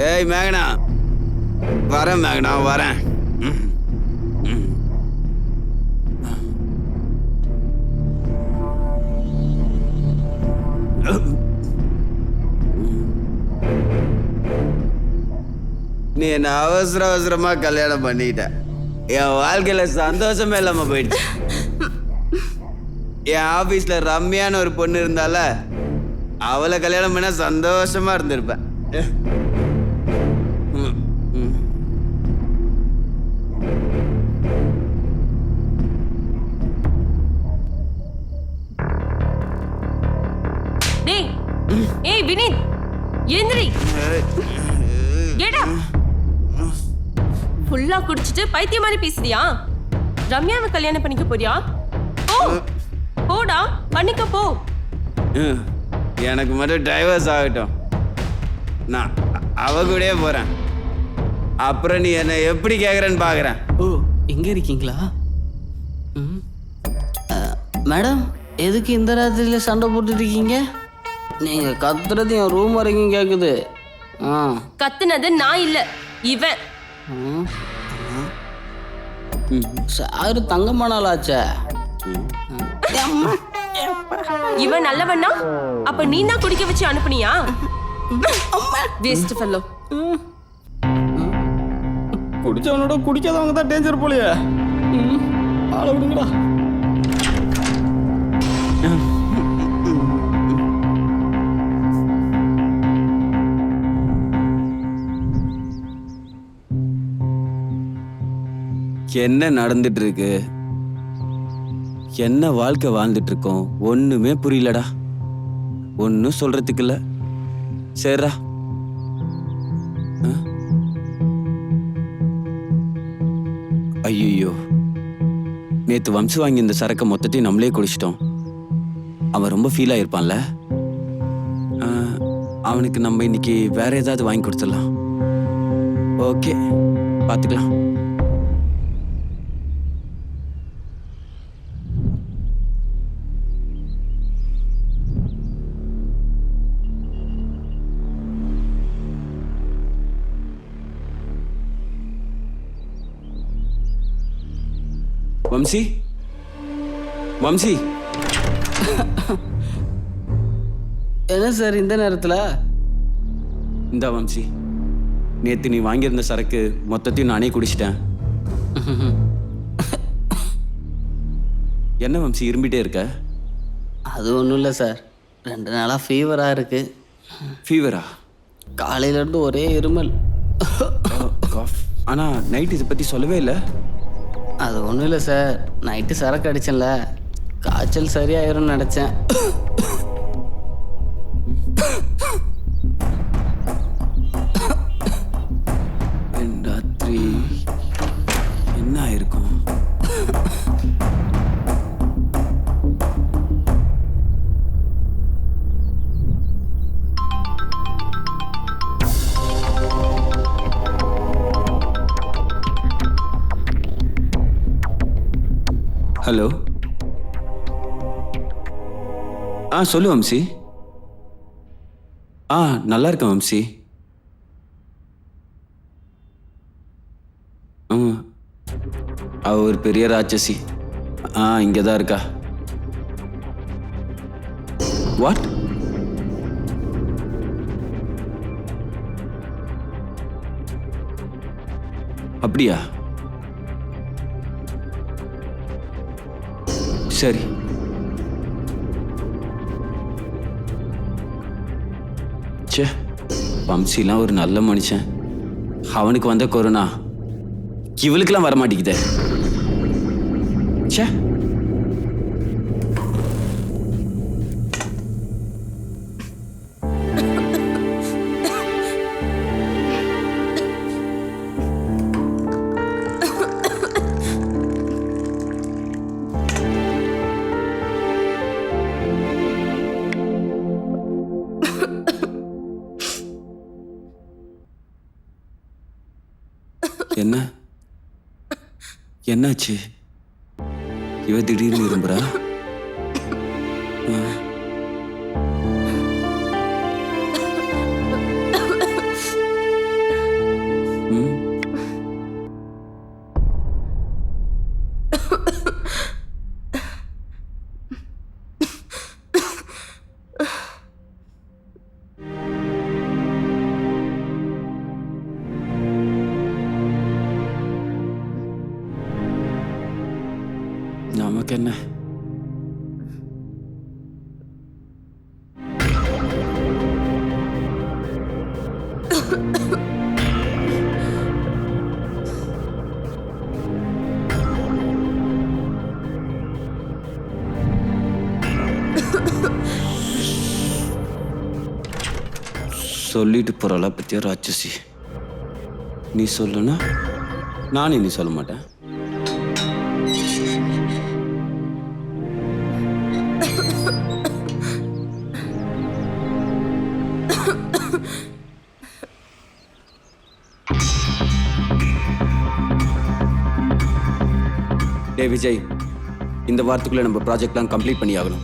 ஏய் மேகனா வரேன் மேகனா வரேன். நீ என்ன அவசரமா கல்யாணம் பண்ணிட்ட. என் வாழ்க்கையில சந்தோஷமே இல்லாம போயிடுச்சு. என் ஆபீஸ்ல ரம்யான்னு ஒரு பொண்ணு இருந்தால அவளை கல்யாணம் பண்ண சந்தோஷமா இருந்திருப்பேன். டேய் ஏய் வினீத் எந்திரி. Get up. ஃபுல்லா குடிச்சிட்டு பைத்தியம் மாதிரி பேசுறியா? ரம்யாவை கல்யாணம் பண்ணிக்க போறியா? போடா பண்ணிக்க போ. எனக்கு மட்டும் டைவர்ஸ் ஆகட்டும், நான் அவ கூடயே போறேன். அப்புறம் நீ என்ன எப்படி கேட்குறேன்னு பார்க்குறேன். ஓ இங்கே இருக்கீங்களா? மேடம் எதுக்கு இந்த ராத்திரியில் சண்டை போட்டுட்டு இருக்கீங்க? நீங்கள் கத்துறது என் ரூம் வரைக்கும் கேட்குது. கத்துனது நான் இல்ல இவன். சாரு தங்கமானாலாச்சே. இவன் நல்லவனா? அப்ப நீ தான் குடிக்க வச்சு அனுப்புனியா? Waste fellow. குடிச்சவனோட குடிக்காதவங்க தான் டேஞ்சர் போலையே. ஆள விடுங்கடா. என்ன நடந்துட்டு இருக்கு? என்ன வாழ்க்கை வாழ்ந்துட்டு இருக்கோம்? ஒண்ணுமே புரியலடா. ஒன்னும் சொல்றதுக்கு இல்ல. சரிடா. ஐயோ, நேத்து வம்சு வாங்கி இந்த சரக்கை மொத்தத்தையும் நம்மளே குடிச்சிட்டோம். அவன் ரொம்ப ஃபீல் ஆயிருப்பான்ல. அவனுக்கு நம்ம இன்னைக்கு வேற ஏதாவது வாங்கி கொடுத்துடலாம். ஓகே, பார்த்துக்கலாம். வம்சி, வம்சி. என்ன சார் இந்த நேரத்தில்? இந்த வம்சி, நேத்து நீ வாங்கியிருந்த சரக்கு மொத்தத்தையும் நானே குடிச்சிட்டேன். என்ன வம்சி இரும்பிட்டே இருக்க? அது ஒன்றும் இல்லை சார், 2 நாளாக ஃபீவராக இருக்கு. ஃபீவரா? காலையிலேருந்து ஒரே இருமல். ஆனால் நைட் இதை பற்றி சொல்லவே இல்லை. அது ஒன்றும் இல்லை சார், நைட்டு சரக்கு அடிச்சேன்ல, காய்ச்சல் சரியாயிரும்னு நினச்சேன். ராத்திரி என்ன ஆயிருக்கும்? ஹலோ சொல்லு வம்சி. நல்லா இருக்கேன் வம்சி. அவ ஒரு பெரிய ராட்சசி. இங்கே தான் இருக்கா. வாட்? அப்படியா? சரி. ச்சே, வம்சிலாம் ஒரு நல்ல மனுஷன். அவனுக்கு வந்த கொரோனா இவளுக்கெல்லாம் வரமாட்டேங்குதே. ச்சே. என்னாச்சு? இவ திடீர்னு இரும்புறா. நமக்கு என்ன? சொல்லிட்டு போறாளா பத்தியா ராட்சசி. நீ சொல்லுனா நானே நீ சொல்ல மாட்டேன். டே விஜய், இந்த வாரத்துக்குள்ள நம்ம ப்ராஜெக்ட்லாம் கம்ப்ளீட் பண்ணி ஆகணும்.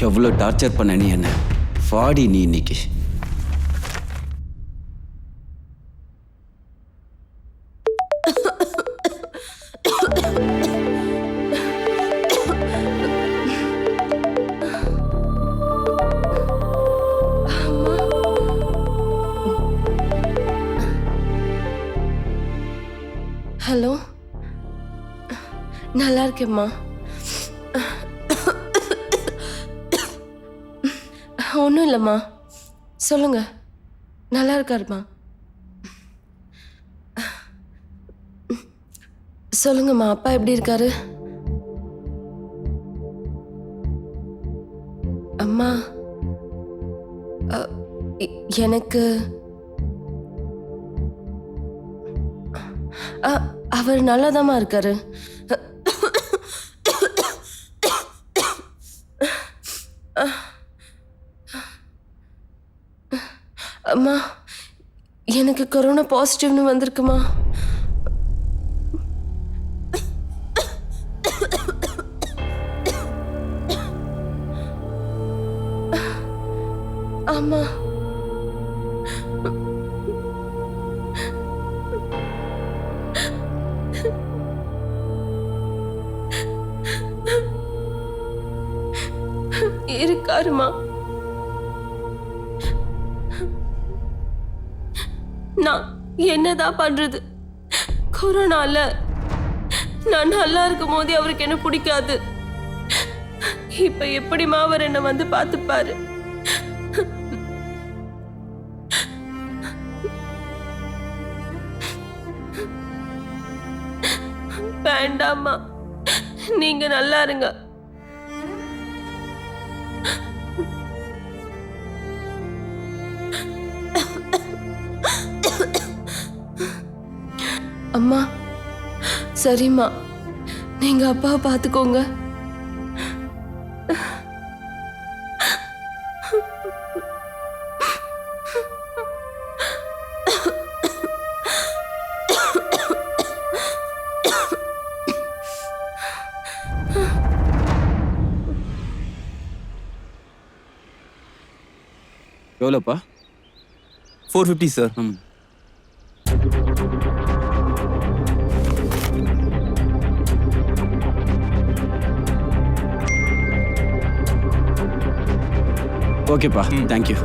எவ்வளோ டார்ச்சர் பண்ண நீ என்ன. வாடி நீ இன்னைக்கு. ஹலோ, நல்லா இருக்கேம்மா. ஒன்றும் இல்லைம்மா, சொல்லுங்க. நல்லா இருக்காருமா. சொல்லுங்கம்மா, அப்பா எப்படி இருக்காரு? அம்மா, எனக்கு அவர் நல்லாதாம்மா இருக்காரு. அம்மா எனக்கு கொரோனா பாசிட்டிவ்னு வந்திருக்குமா? ஆமா. இருக்காருமா. நான் என்னதான் பண்றது? கொரோனால நான் நல்லா இருக்கும் போதே அவருக்கு என்ன பிடிக்காது. இப்ப எப்படிமா அவர் என்ன வந்து பார்த்துப்பாரு? வேண்டாமா, நீங்க நல்லா இருங்க. அம்மா சரிம்மா, நீங்க அப்பாவை பார்த்துக்கோங்க. எவ்வளோப்பா? 450 சார். ஓகேப்பா, தேங்க்யூ.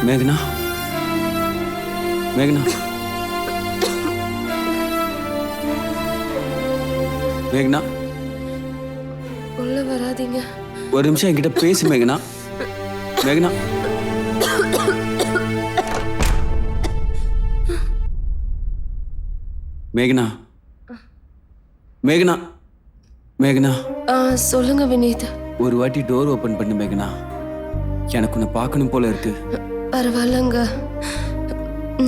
மேகனா, மேகனா, மேகனா, உள்ள வராதீங்க. ஒரு நிமிஷம் என்கிட்ட பேசு மேகனா. மேகனா, மேகனா, மேகனா, மேகனா. சொல்லுங்க வினீத். ஒரு வாட்டி டோர் ஓபன் பண்ணு மேகனா. எனக்கு உன்னை பார்க்கணும் போல இருக்கு. பரவாயில்லங்க,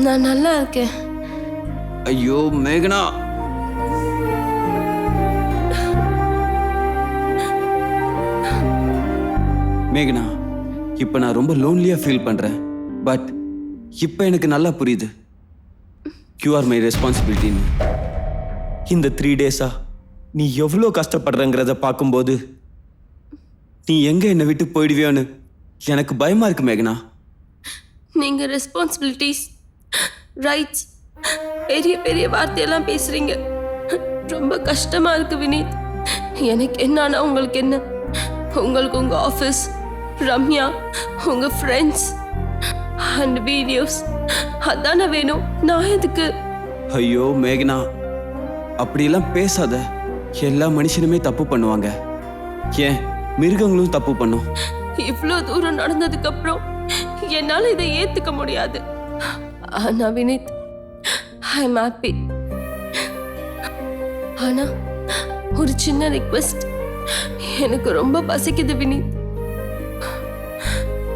நான் நல்லா இருக்கேன். ஐயோ மேகனா. மேகனா, இப்ப நான் ரொம்ப லோன்லியா ஃபீல் பண்றேன். பட் இப்ப எனக்கு நல்லா புரியுது. யூ ஆர் மை ரெஸ்பான்சிபிலிட்டின்னு. இந்த 3 டேஸா நீ எவ்வளோ கஷ்டப்படுறங்கிறத பார்க்கும்போது நீ எங்க என்னை விட்டு போயிடுவியோன்னு எனக்கு பயமா இருக்கு மேகனா. நீங்க ரெஸ்பான்சிபிலிட்டிஸ், ரைட்ஸ், பெரிய பெரிய வார்த்தையெல்லாம் பேசுறீங்க. ரொம்ப கஷ்டமா இருக்கு வினீத். எனக்கு என்னன்னா உங்களுக்கு என்ன? உங்களுக்கு உங்க ஆஃபீஸ், ரம்யா, உங்க ஃப்ரெண்ட்ஸ் அண்ட் வீடியோஸ் அதானே வேணும். நான் எதுக்கு? ஐயோ மேகனா, அப்படியெல்லாம் பேசாத. எல்லா மனுஷனுமே தப்பு பண்ணுவாங்க. ஏன் மிருகங்களும் தப்பு பண்ணும். இவ்வளோ தூரம் நடந்ததுக்கு அப்புறம் என்னால இதை ஏத்துக்க முடியாது. ஆனா வினித், ஐ எம் ஹாப்பி. ஆனா ஒரு சின்ன ரிக்வெஸ்ட், எனக்கு ரொம்ப பசிக்குது வினித்.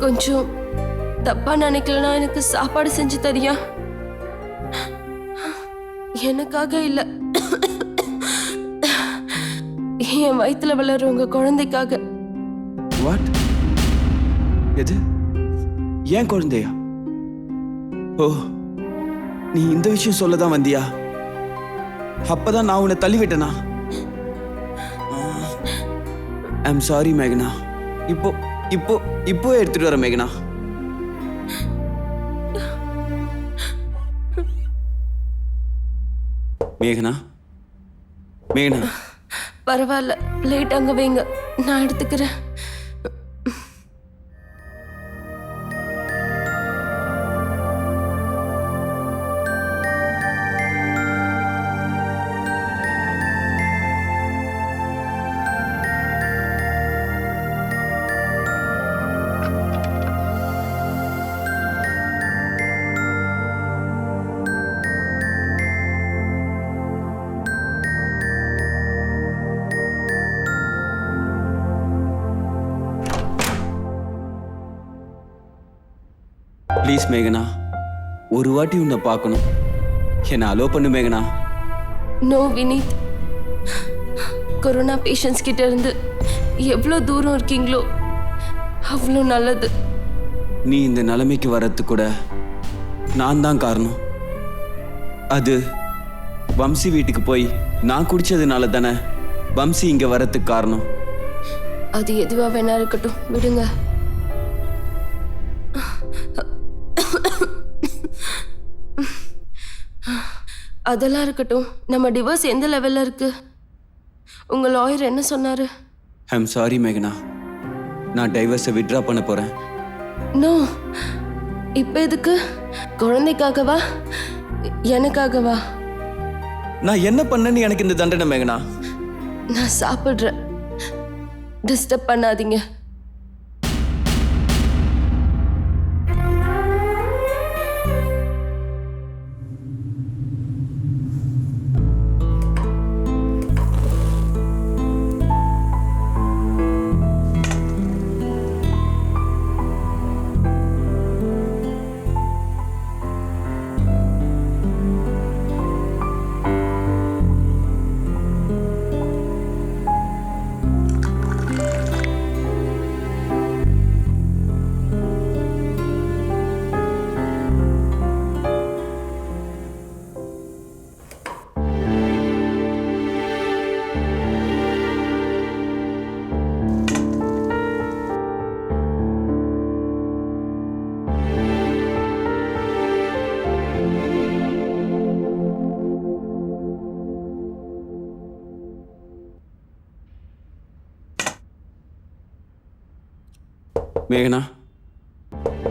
கொஞ்சம் தப்பா நினைக்கலனா எனக்கு சாப்பாடு செஞ்சு தரியா? எனக்காக இல்ல, என் வயித்துல வளர்ற உங்க குழந்தைக்காக. வாட்? எது? ஏன் குழந்தையா? ஓ, நீ இந்த விஷயம் சொல்லதான் வந்தியா? அப்பதான் நான் உன்னை தள்ளி விட்டனா? I'm sorry மேகனா. இப்போ இப்போ இப்போ எடுத்துட்டு வர மேகனா. மேகனா, மேகனா. பரவாயில்ல, பிளேட் அங்க வைங்க, நான் எடுத்துக்கிறேன். ப்ளீஸ் மேகனா, ஒரு வாட்டி உன்னை பார்க்கணும். என்னை அலோ பண்ணு மேகனா. நோ வினித், கொரோனா பேஷண்ட்ஸ் கிட்ட இருந்து எவ்வளோ தூரம் இருக்கீங்களோ அவ்வளோ நல்லது. நீ இந்த நிலைமைக்கு வர்றது கூட நான் தான் காரணம். அது வம்சி வீட்டுக்கு போய் நான் குடிச்சதுனால தானே வம்சி இங்க வர்றதுக்கு காரணம். அது எதுவா வேணா இருக்கட்டும், விடுங்க. அதெல்லாம் இருக்கட்டும், நம்ம டிவோர்ஸ் எந்த லெவல்ல இருக்கு? உங்க லாயர் என்ன சொன்னாரு? ஐம் சாரி மேகனா, நான் டைவர்ஸை வித்ட்ரா பண்ண போறேன். நோ, இப்ப எதுக்கு? குழந்தைக்காகவா எனக்காகவா? நான் என்ன பண்ணேன்னு எனக்கு இந்த தண்டனை மேகனா? நான் சாப்பிடுறேன், டிஸ்டர்ப் பண்ணாதீங்க. மேகனா,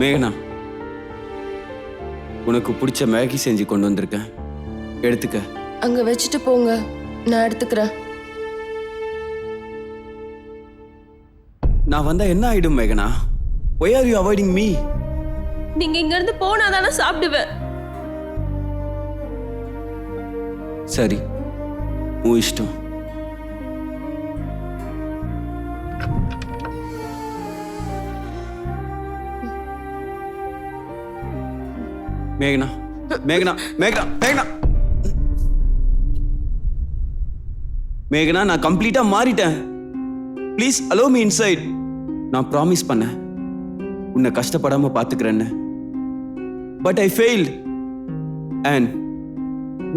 மேகனா, உனக்கு பிடிச்ச மேகி செஞ்சு கொண்டு வந்திருக்கேன், எடுத்துக்க. அங்க வச்சுட்டு போங்க, நான் எடுத்துக்கிறேன். நான் வந்தா என்ன ஆயிடும் மேகனா? Why are you avoiding me? நீங்க இங்க இருந்து போனா தானே சாப்பிடுவேன். சரி, உன் இஷ்டம். மேகனா, மேகனா, மேகனா, மேகனா, மேகனா, நான் கம்ப்ளீட்டா மாறிட்டேன். Please allow me inside. நான் ப்ராமிஸ் பண்ணேன் உன்னை கஷ்டப்படாம பாத்துக்கிறேன்னு. But I failed and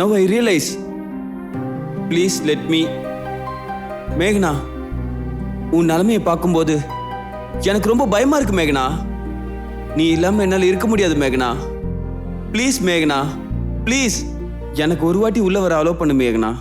now I realise. Please let me. மேகனா, உன் நிலைமையை பார்க்கும்போது எனக்கு ரொம்ப பயமா இருக்கு மேகனா. நீ இல்லாம என்னால இருக்க முடியாது மேகனா. ப்ளீஸ் மேகனா, ப்ளீஸ் எனக்கு ஒரு வாட்டி உள்ள வர அலோ பண்ணு மேகனா.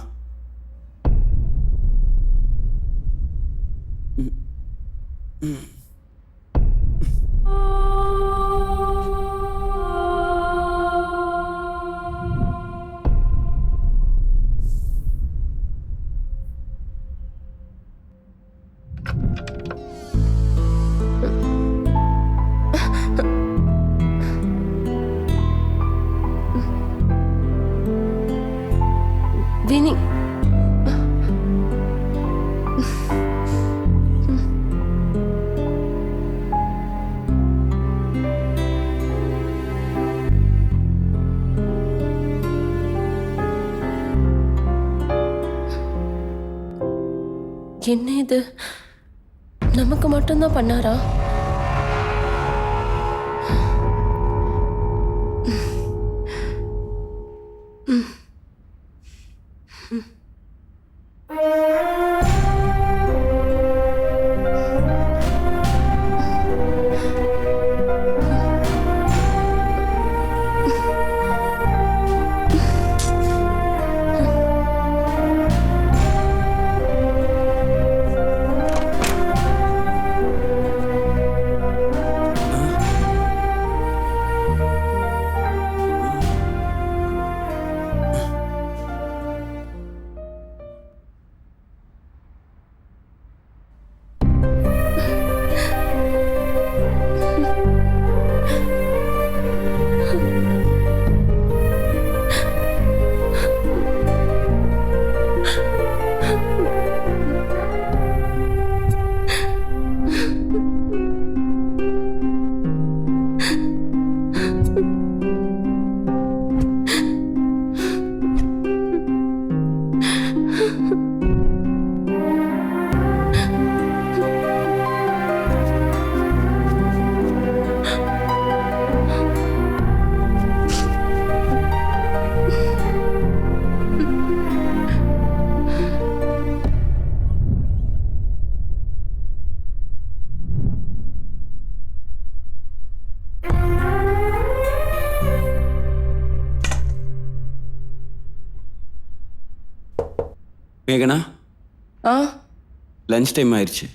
என்ன இது நமக்கு மட்டும்தான் பண்ணாரா? மேகனா, ஆ லஞ்ச் டைம் ஆயிடுச்சு.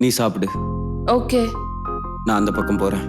நீ சாப்பிடு, ஓகே. நான் அந்த பக்கம் போறேன்.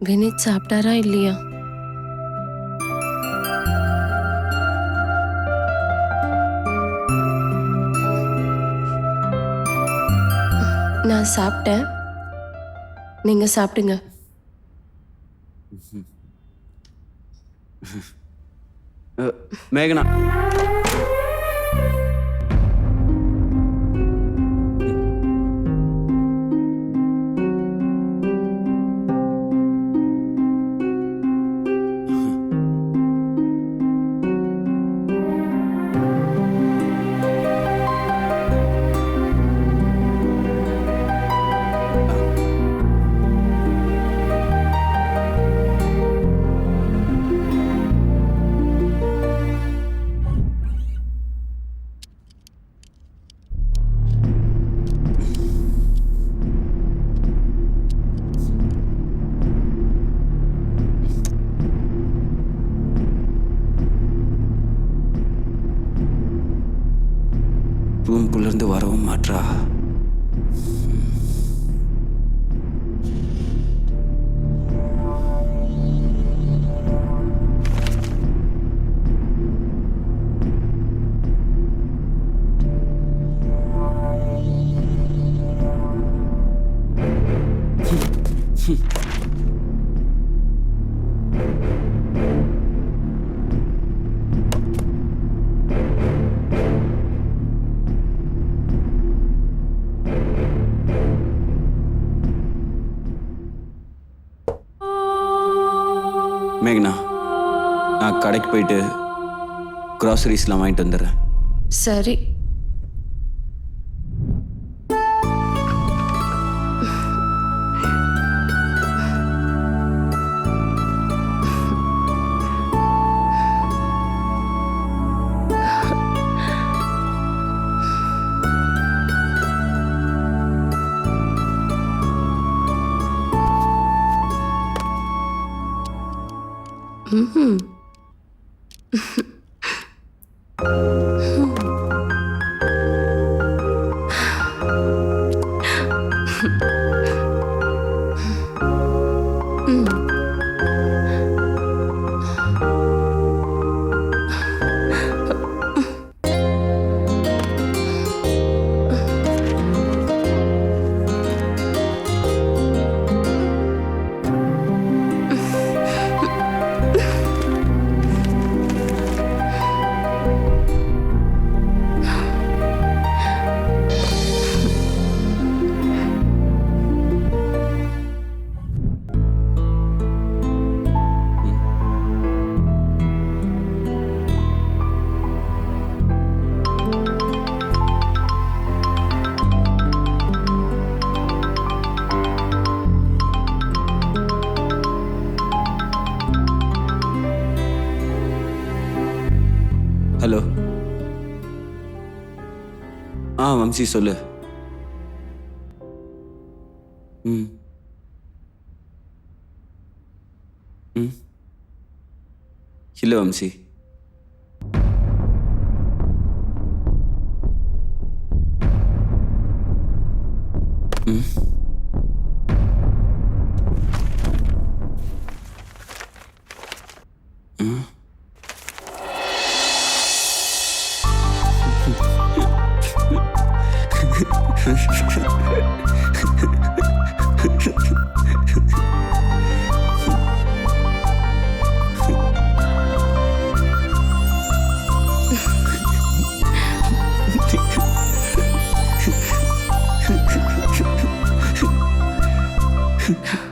வினித் சாப்பிட்டாரா இல்லையா? நான் சாப்பிட்டேன், நீங்க சாப்பிடுங்க. மேகனா, ரூம்குள்ள இருந்து வரவும் மாட்றா. மேகனா, நான் கடைக்கு போயிட்டு க்ராசரிஸ்லாம் வாங்கிட்டு வந்துடுறேன். சரி. Mm-hmm. வம்சி சொல்லு. ம் ம் இல்லை வம்சி. ம் ம் ஆ